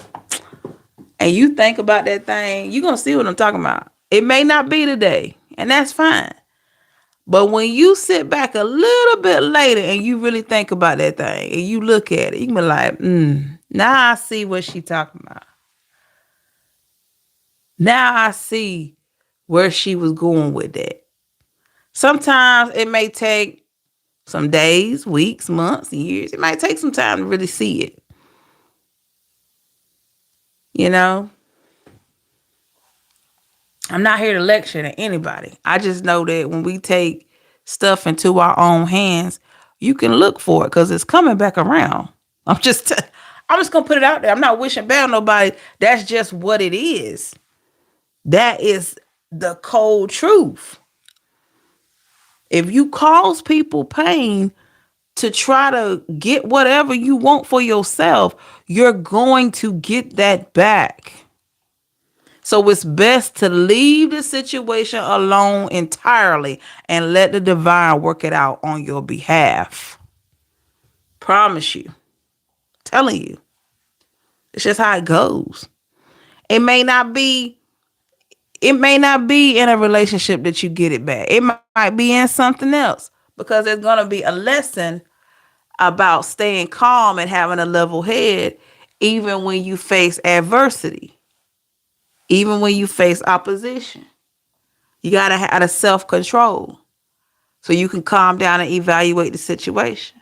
and you think about that thing, you're going to see what I'm talking about. It may not be today, and that's fine. But when you sit back a little bit later and you really think about that thing and you look at it, you can be like, now I see what she talking about. Now I see where she was going with that. Sometimes it may take some days, weeks, months, years. It might take some time to really see it. You know? I'm not here to lecture to anybody. I just know that when we take stuff into our own hands, you can look for it because it's coming back around. I'm just gonna put it out there. I'm not wishing bad on nobody. That's just what it is. That is the cold truth. If you cause people pain to try to get whatever you want for yourself, you're going to get that back. So it's best to leave the situation alone entirely and let the divine work it out on your behalf. Promise you. Telling you. It's just how it goes. It may not be in a relationship that you get it back. It might be in something else because there's going to be a lesson about staying calm and having a level head even when you face adversity, even when you face opposition. You got to have a self-control so you can calm down and evaluate the situation.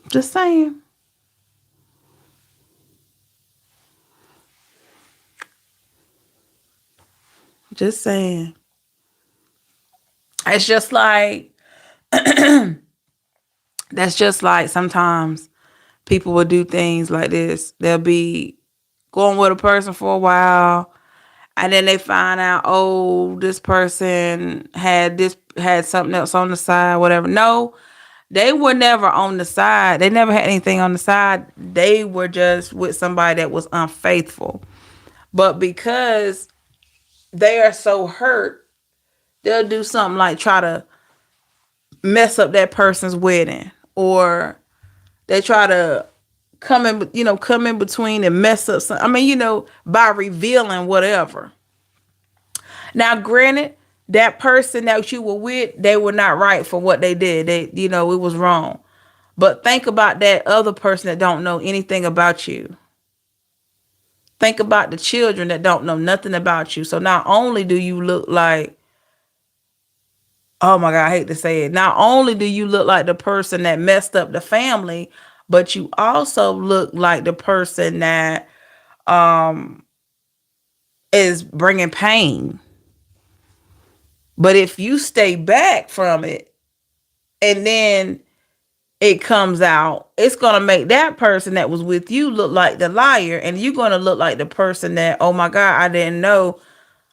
Just saying. Just saying. It's just like, that's just like sometimes people will do things like this. They'll be going with a person for a while and then they find out, oh, this person had something else on the side, whatever. No, they were never on the side. They never had anything on the side. They were just with somebody that was unfaithful. But because they are so hurt, they'll do something like try to mess up that person's wedding, or they try to come in between and mess up some. I mean, by revealing whatever. Now, granted, that person that you were with, they were not right for what they did. It was wrong. But think about that other person that don't know anything about you. Think about the children that don't know nothing about you. So not only do you look like, oh my God, I hate to say it. Not only do you look like the person that messed up the family, but you also look like the person that is bringing pain. But if you stay back from it and then it comes out, it's going to make that person that was with you look like the liar. And you're going to look like the person that, oh my God, I didn't know,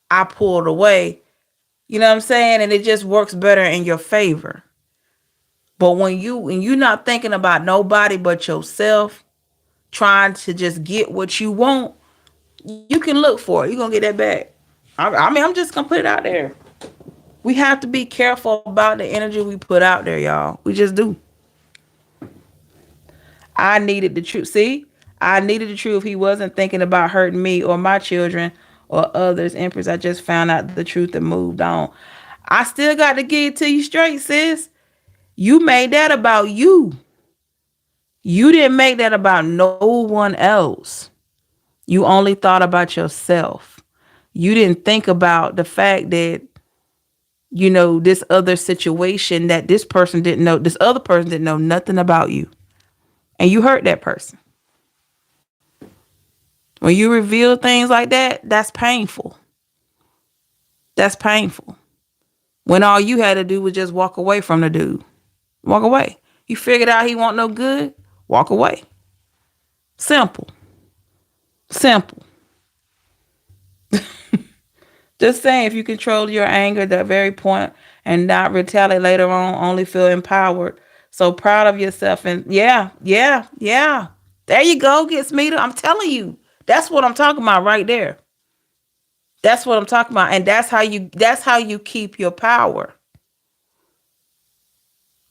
I pulled away. You know what I'm saying? And it just works better in your favor. But when you're not thinking about nobody but yourself, trying to just get what you want, you can look for it. You're going to get that back. I mean, I'm just going to put it out there. We have to be careful about the energy we put out there, y'all. We just do. I needed the truth. See, I needed the truth. He wasn't thinking about hurting me or my children or others. Empress, I just found out the truth and moved on. I still got to get it to you straight, sis. You made that about you. You didn't make that about no one else. You only thought about yourself. You didn't think about the fact that, you know, this other situation that this person didn't know, this other person didn't know nothing about you. And you hurt that person. When you reveal things like that, that's painful. That's painful. When all you had to do was just walk away from the dude. Walk away. You figured out he want no good, walk away. Simple. Simple. Just saying, if you control your anger at that very point and not retaliate later on, only feel empowered. So proud of yourself. And yeah. There you go, gets me to, I'm telling you. That's what I'm talking about right there. That's what I'm talking about. And that's how you keep your power.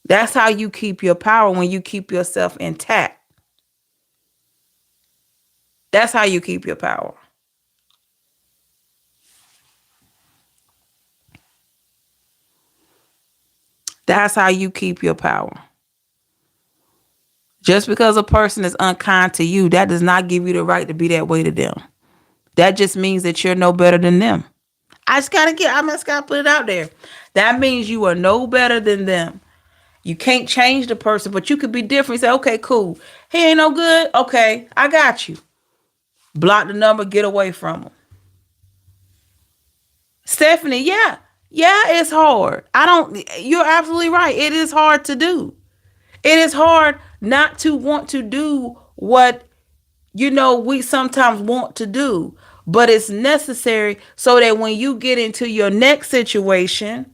That's how you keep your power, when you keep yourself intact. That's how you keep your power. That's how you keep your power. Just because a person is unkind to you, that does not give you the right to be that way to them. That just means that you're no better than them. I just gotta put it out there. That means you are no better than them. You can't change the person, but you could be different. Say, okay, cool. He ain't no good. Okay, I got you. Block the number, get away from him. Stephanie, yeah, it's hard. You're absolutely right. It is hard to do. It is hard not to want to do what, we sometimes want to do, but it's necessary so that when you get into your next situation,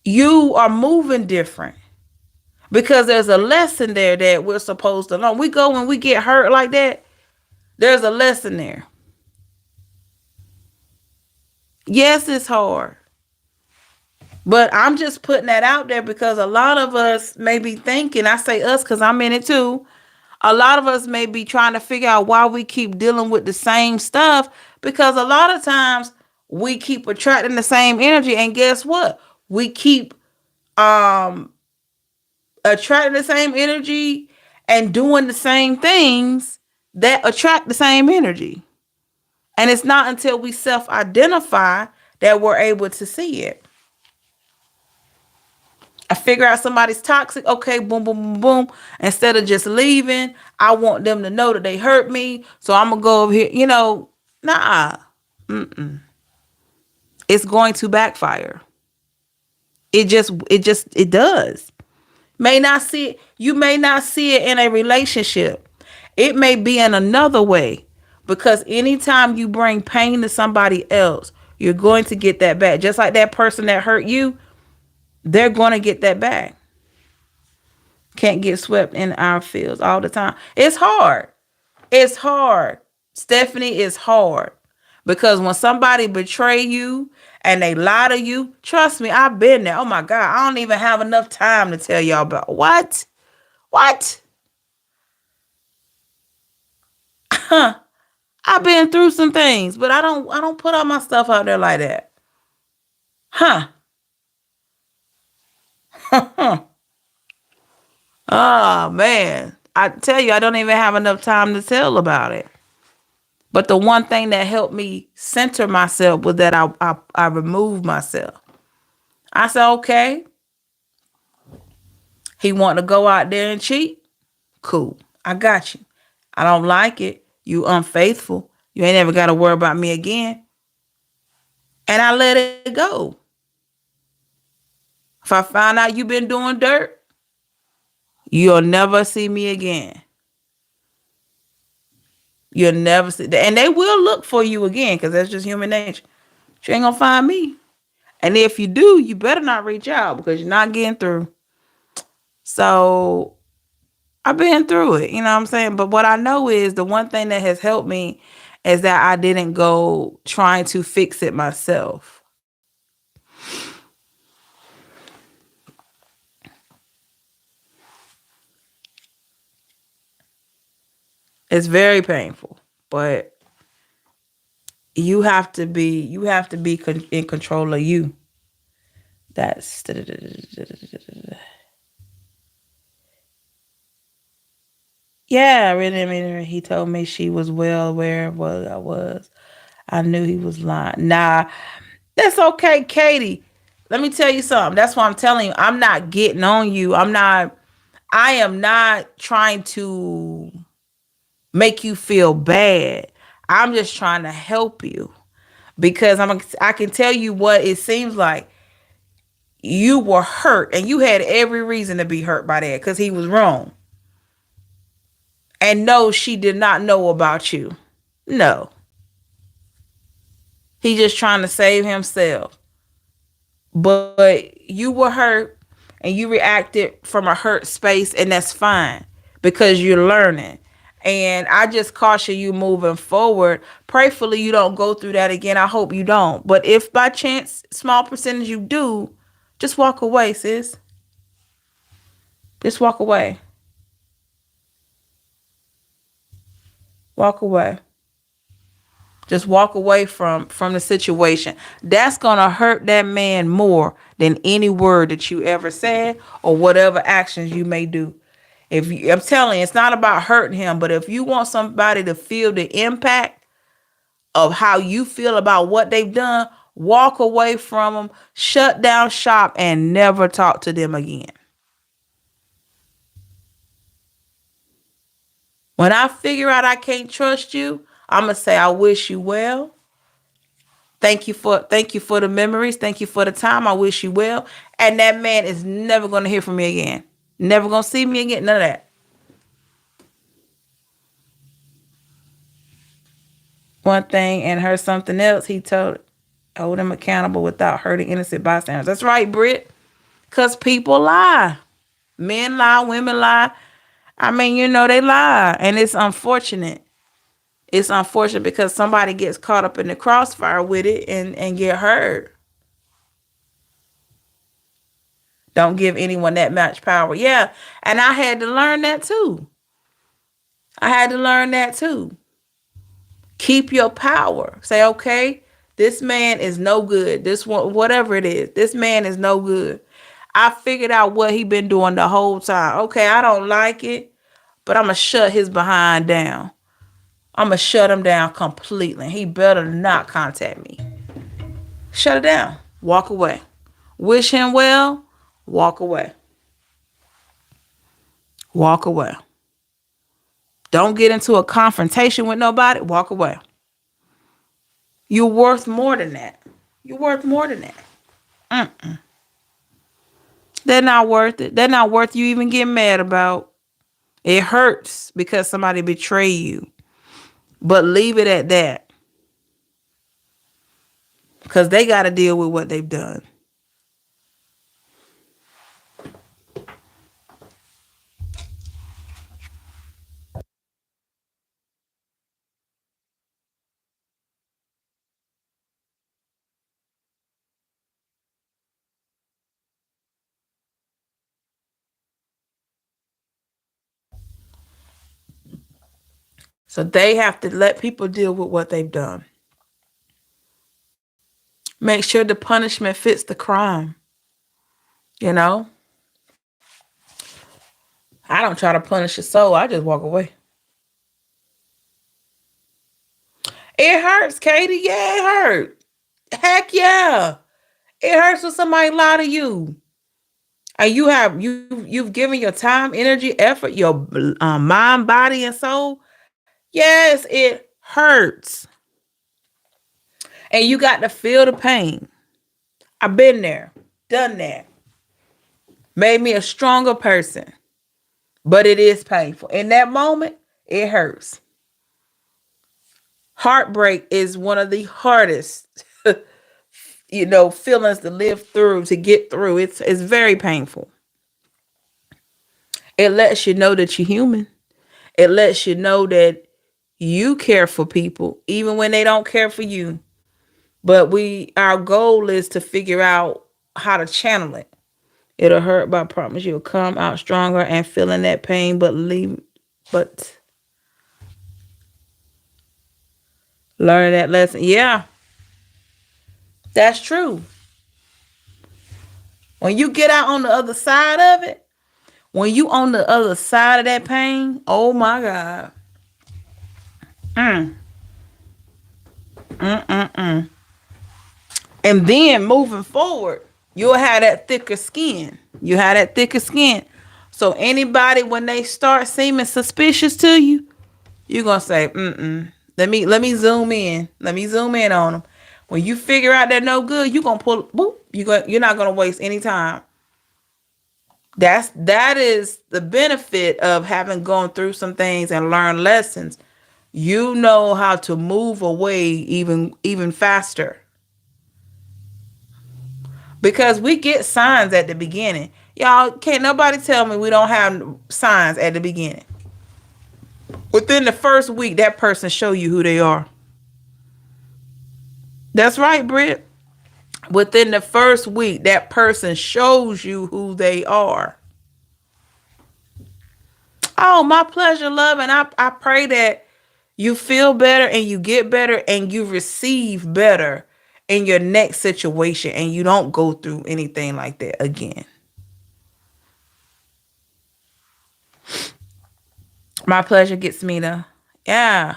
you are moving different, because there's a lesson there that we're supposed to learn. We go when we get hurt like that, there's a lesson there. Yes, it's hard. But I'm just putting that out there because a lot of us may be thinking, I say us because I'm in it too. A lot of us may be trying to figure out why we keep dealing with the same stuff, because a lot of times we keep attracting the same energy. And guess what? We keep attracting the same energy and doing the same things that attract the same energy. And it's not until we self-identify that we're able to see it. I figure out somebody's toxic. Okay, boom, boom, boom, boom. Instead of just leaving, I want them to know that they hurt me. So I'm going to go over here. Nah. Mm-mm. It's going to backfire. It does. You may not see it in a relationship. It may be in another way. Because anytime you bring pain to somebody else, you're going to get that back. Just like that person that hurt you, they're going to get that back. Can't get swept in our fields all the time. It's hard. It's hard. Stephanie, it's hard. Because when somebody betray you and they lie to you, trust me, I've been there. Oh my God, I don't even have enough time to tell y'all about what? I've been through some things, but I don't put all my stuff out there like that. Oh man, I tell you, I don't even have enough time to tell about it. But the one thing that helped me center myself was that I removed myself. I said, okay, he want to go out there and cheat? Cool, I got you. I don't like it. You unfaithful. You ain't ever got to worry about me again. And I let it go. If I find out you been doing dirt, You'll never see me again. You'll never see, and they will look for you again because that's just human nature. But you ain't gonna find me. And if you do, you better not reach out because you're not getting through. So I've been through it, you know what I'm saying? But what I know is the one thing that has helped me is that I didn't go trying to fix it myself. It's very painful, but you have to be in control of you. That's yeah, I really mean he told me she was well aware of what I was. I knew he was lying. Nah, that's okay, Katie. Let me tell you something. That's why I'm telling you, I'm not getting on you. I am not trying to make you feel bad. I'm just trying to help you because I can tell you what it seems like. You were hurt and you had every reason to be hurt by that because he was wrong. And no, she did not know about you. No. He just trying to save himself. But you were hurt and you reacted from a hurt space, and that's fine because you're learning. And I just caution you moving forward. Prayfully, you don't go through that again. I hope you don't. But if by chance, small percentage you do, just walk away, sis. Just walk away. Walk away. Just walk away from the situation. That's gonna hurt that man more than any word that you ever said or whatever actions you may do. I'm telling you, it's not about hurting him, but if you want somebody to feel the impact of how you feel about what they've done, walk away from them, shut down shop, and never talk to them again. When I figure out I can't trust you, I'm gonna say I wish you well. Thank you for the memories. Thank you for the time. I wish you well. And that man is never gonna hear from me again. Never gonna see me again. None of that. One thing and her something else. He told hold him accountable without hurting innocent bystanders. That's right, Britt. Cause people lie. Men lie, women lie. I mean, they lie. And it's unfortunate. It's unfortunate because somebody gets caught up in the crossfire with it and get hurt. Don't give anyone that much power. Yeah. And I had to learn that too. I had to learn that too. Keep your power. Say, okay, this man is no good. This one, whatever it is, this man is no good. I figured out what he been doing the whole time. Okay, I don't like it, but I'm going to shut his behind down. I'm going to shut him down completely. He better not contact me. Shut it down. Walk away. Wish him well. Walk away. Walk away. Don't get into a confrontation with nobody. Walk away. You're worth more than that. You're worth more than that. Mm-mm. They're not worth it. They're not worth you even getting mad about. It hurts because somebody betrayed you. But leave it at that. Because they got to deal with what they've done. So they have to let people deal with what they've done. Make sure the punishment fits the crime. You know? I don't try to punish a soul. I just walk away. It hurts, Katie. Yeah, it hurt. Heck yeah. It hurts when somebody lie to you. And you've given your time, energy, effort, your mind, body, and soul. Yes, it hurts. And you got to feel the pain. I've been there, done that. Made me a stronger person. But it is painful. In that moment, it hurts. Heartbreak is one of the hardest, feelings to live through, to get through. It's very painful. It lets you know that you're human. It lets you know that you care for people, even when they don't care for you. But our goal is to figure out how to channel it. It'll hurt, but I promise you'll come out stronger and feeling that pain, but learn that lesson. Yeah, that's true. When you get out on the other side of it, when you on the other side of that pain, oh my God. Mm, mm. And then moving forward, you'll have that thicker skin. You have that thicker skin. So anybody, when they start seeming suspicious to you, you're gonna say, "Mm-mm. Let me zoom in. Let me zoom in on them." When you figure out they're no good, you're gonna pull. Boop. You're not gonna waste any time. That is the benefit of having gone through some things and learned lessons. You know how to move away even faster. Because we get signs at the beginning. Y'all, can't nobody tell me we don't have signs at the beginning. Within the first week, that person show you who they are. That's right, Britt. Within the first week, that person shows you who they are. Oh, my pleasure, love. And I pray that you feel better and you get better and you receive better in your next situation and you don't go through anything like that again. My pleasure gets me to, yeah,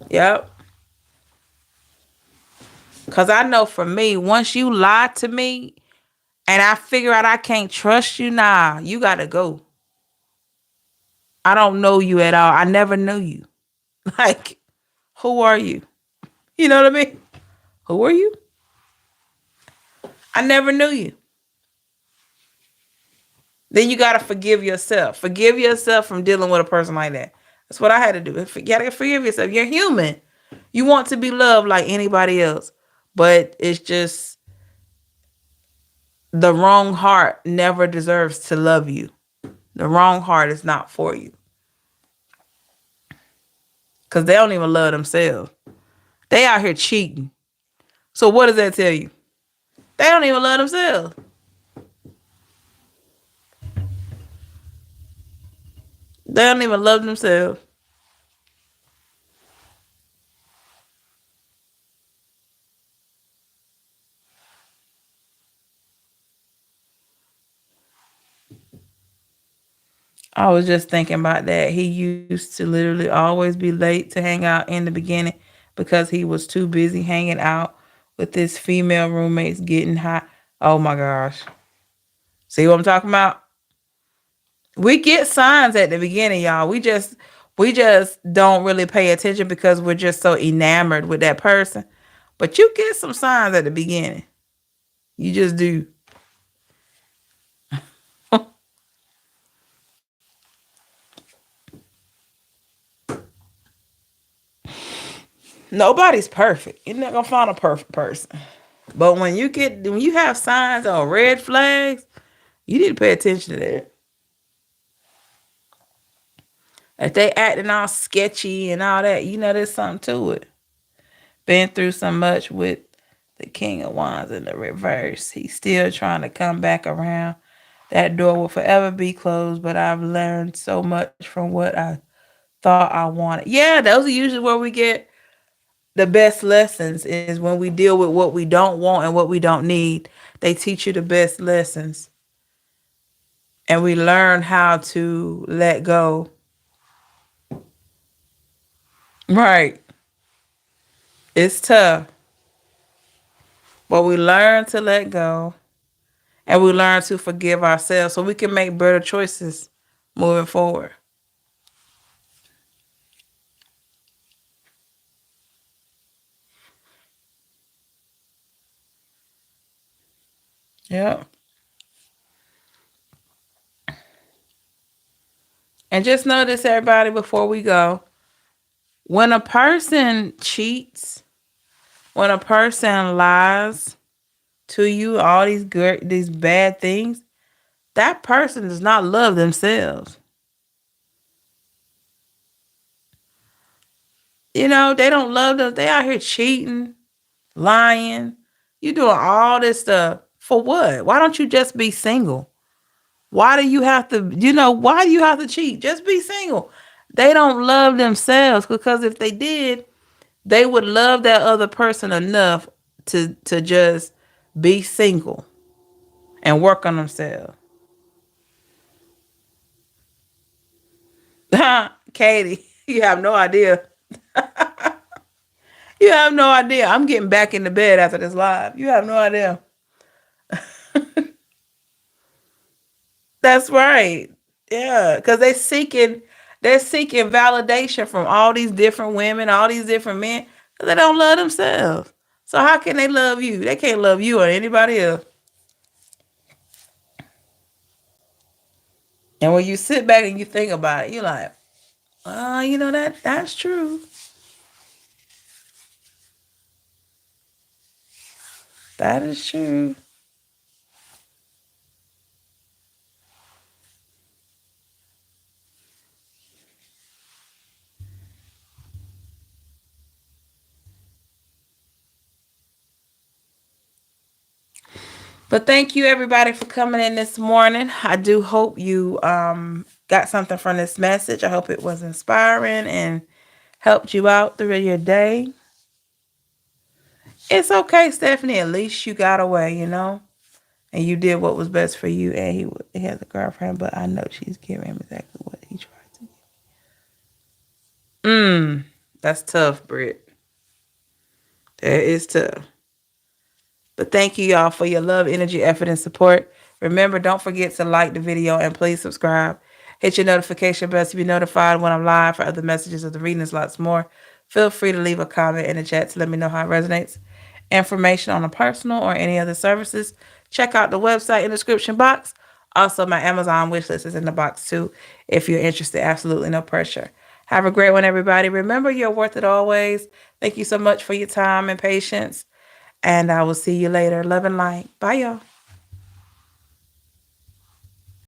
yep. Because I know for me, once you lie to me and I figure out I can't trust you, nah, you got to go. I don't know you at all. I never knew you. Like, who are you? You know what I mean? Who are you? I never knew you. Then you got to forgive yourself. Forgive yourself from dealing with a person like that. That's what I had to do. You got to forgive yourself. You're human. You want to be loved like anybody else. But it's just the wrong heart never deserves to love you. The wrong heart is not for you. Because they don't even love themselves. They out here cheating. So what does that tell you? They don't even love themselves. They don't even love themselves. I was just thinking about that. He used to literally always be late to hang out in the beginning because he was too busy hanging out with his female roommates getting hot. Oh my gosh. See what I'm talking about? We get signs at the beginning, y'all. We just don't really pay attention because we're just so enamored with that person. But you get some signs at the beginning. You just do. Nobody's perfect. You're not gonna find a perfect person. But when you have signs or red flags, you need to pay attention to that. If they acting all sketchy and all that, there's something to it. Been through so much with the King of Wands in the reverse. He's still trying to come back around. That door will forever be closed, but I've learned so much from what I thought I wanted. Yeah, those are usually where we get the best lessons is when we deal with what we don't want and what we don't need. They teach you the best lessons. And we learn how to let go. Right. It's tough. But we learn to let go and we learn to forgive ourselves so we can make better choices moving forward. Yeah. And just notice, everybody, before we go, when a person cheats, when a person lies to you, all these bad things, that person does not love themselves. You know, they don't love them. They out here cheating, lying. You doing all this stuff for what? Why don't you just be single? Why do you have to, why do you have to cheat? Just be single. They don't love themselves, because if they did, they would love that other person enough to just be single and work on themselves. Katie, you have no idea. You have no idea. I'm getting back into bed after this live. You have no idea. That's right. Yeah, because they're seeking validation from all these different women, all these different men, because they don't love themselves. So how can they love you? They can't love you or anybody else. And when you sit back and you think about it, you're like, that's true. That is true. But thank you, everybody, for coming in this morning. I do hope you got something from this message. I hope it was inspiring and helped you out through your day. It's okay, Stephanie. At least you got away, and you did what was best for you. And he has a girlfriend, but I know she's giving him exactly what he tried to give. That's tough, Britt. That is tough. But thank you, y'all, for your love, energy, effort, and support. Remember, don't forget to like the video and please subscribe. Hit your notification bell to be notified when I'm live for other messages of the readings, lots more. Feel free to leave a comment in the chat to let me know how it resonates. Information on a personal or any other services, check out the website in the description box. Also, my Amazon wishlist is in the box too, if you're interested. Absolutely no pressure. Have a great one, everybody. Remember, you're worth it always. Thank you so much for your time and patience. And I will see you later. Love and light. Bye, y'all.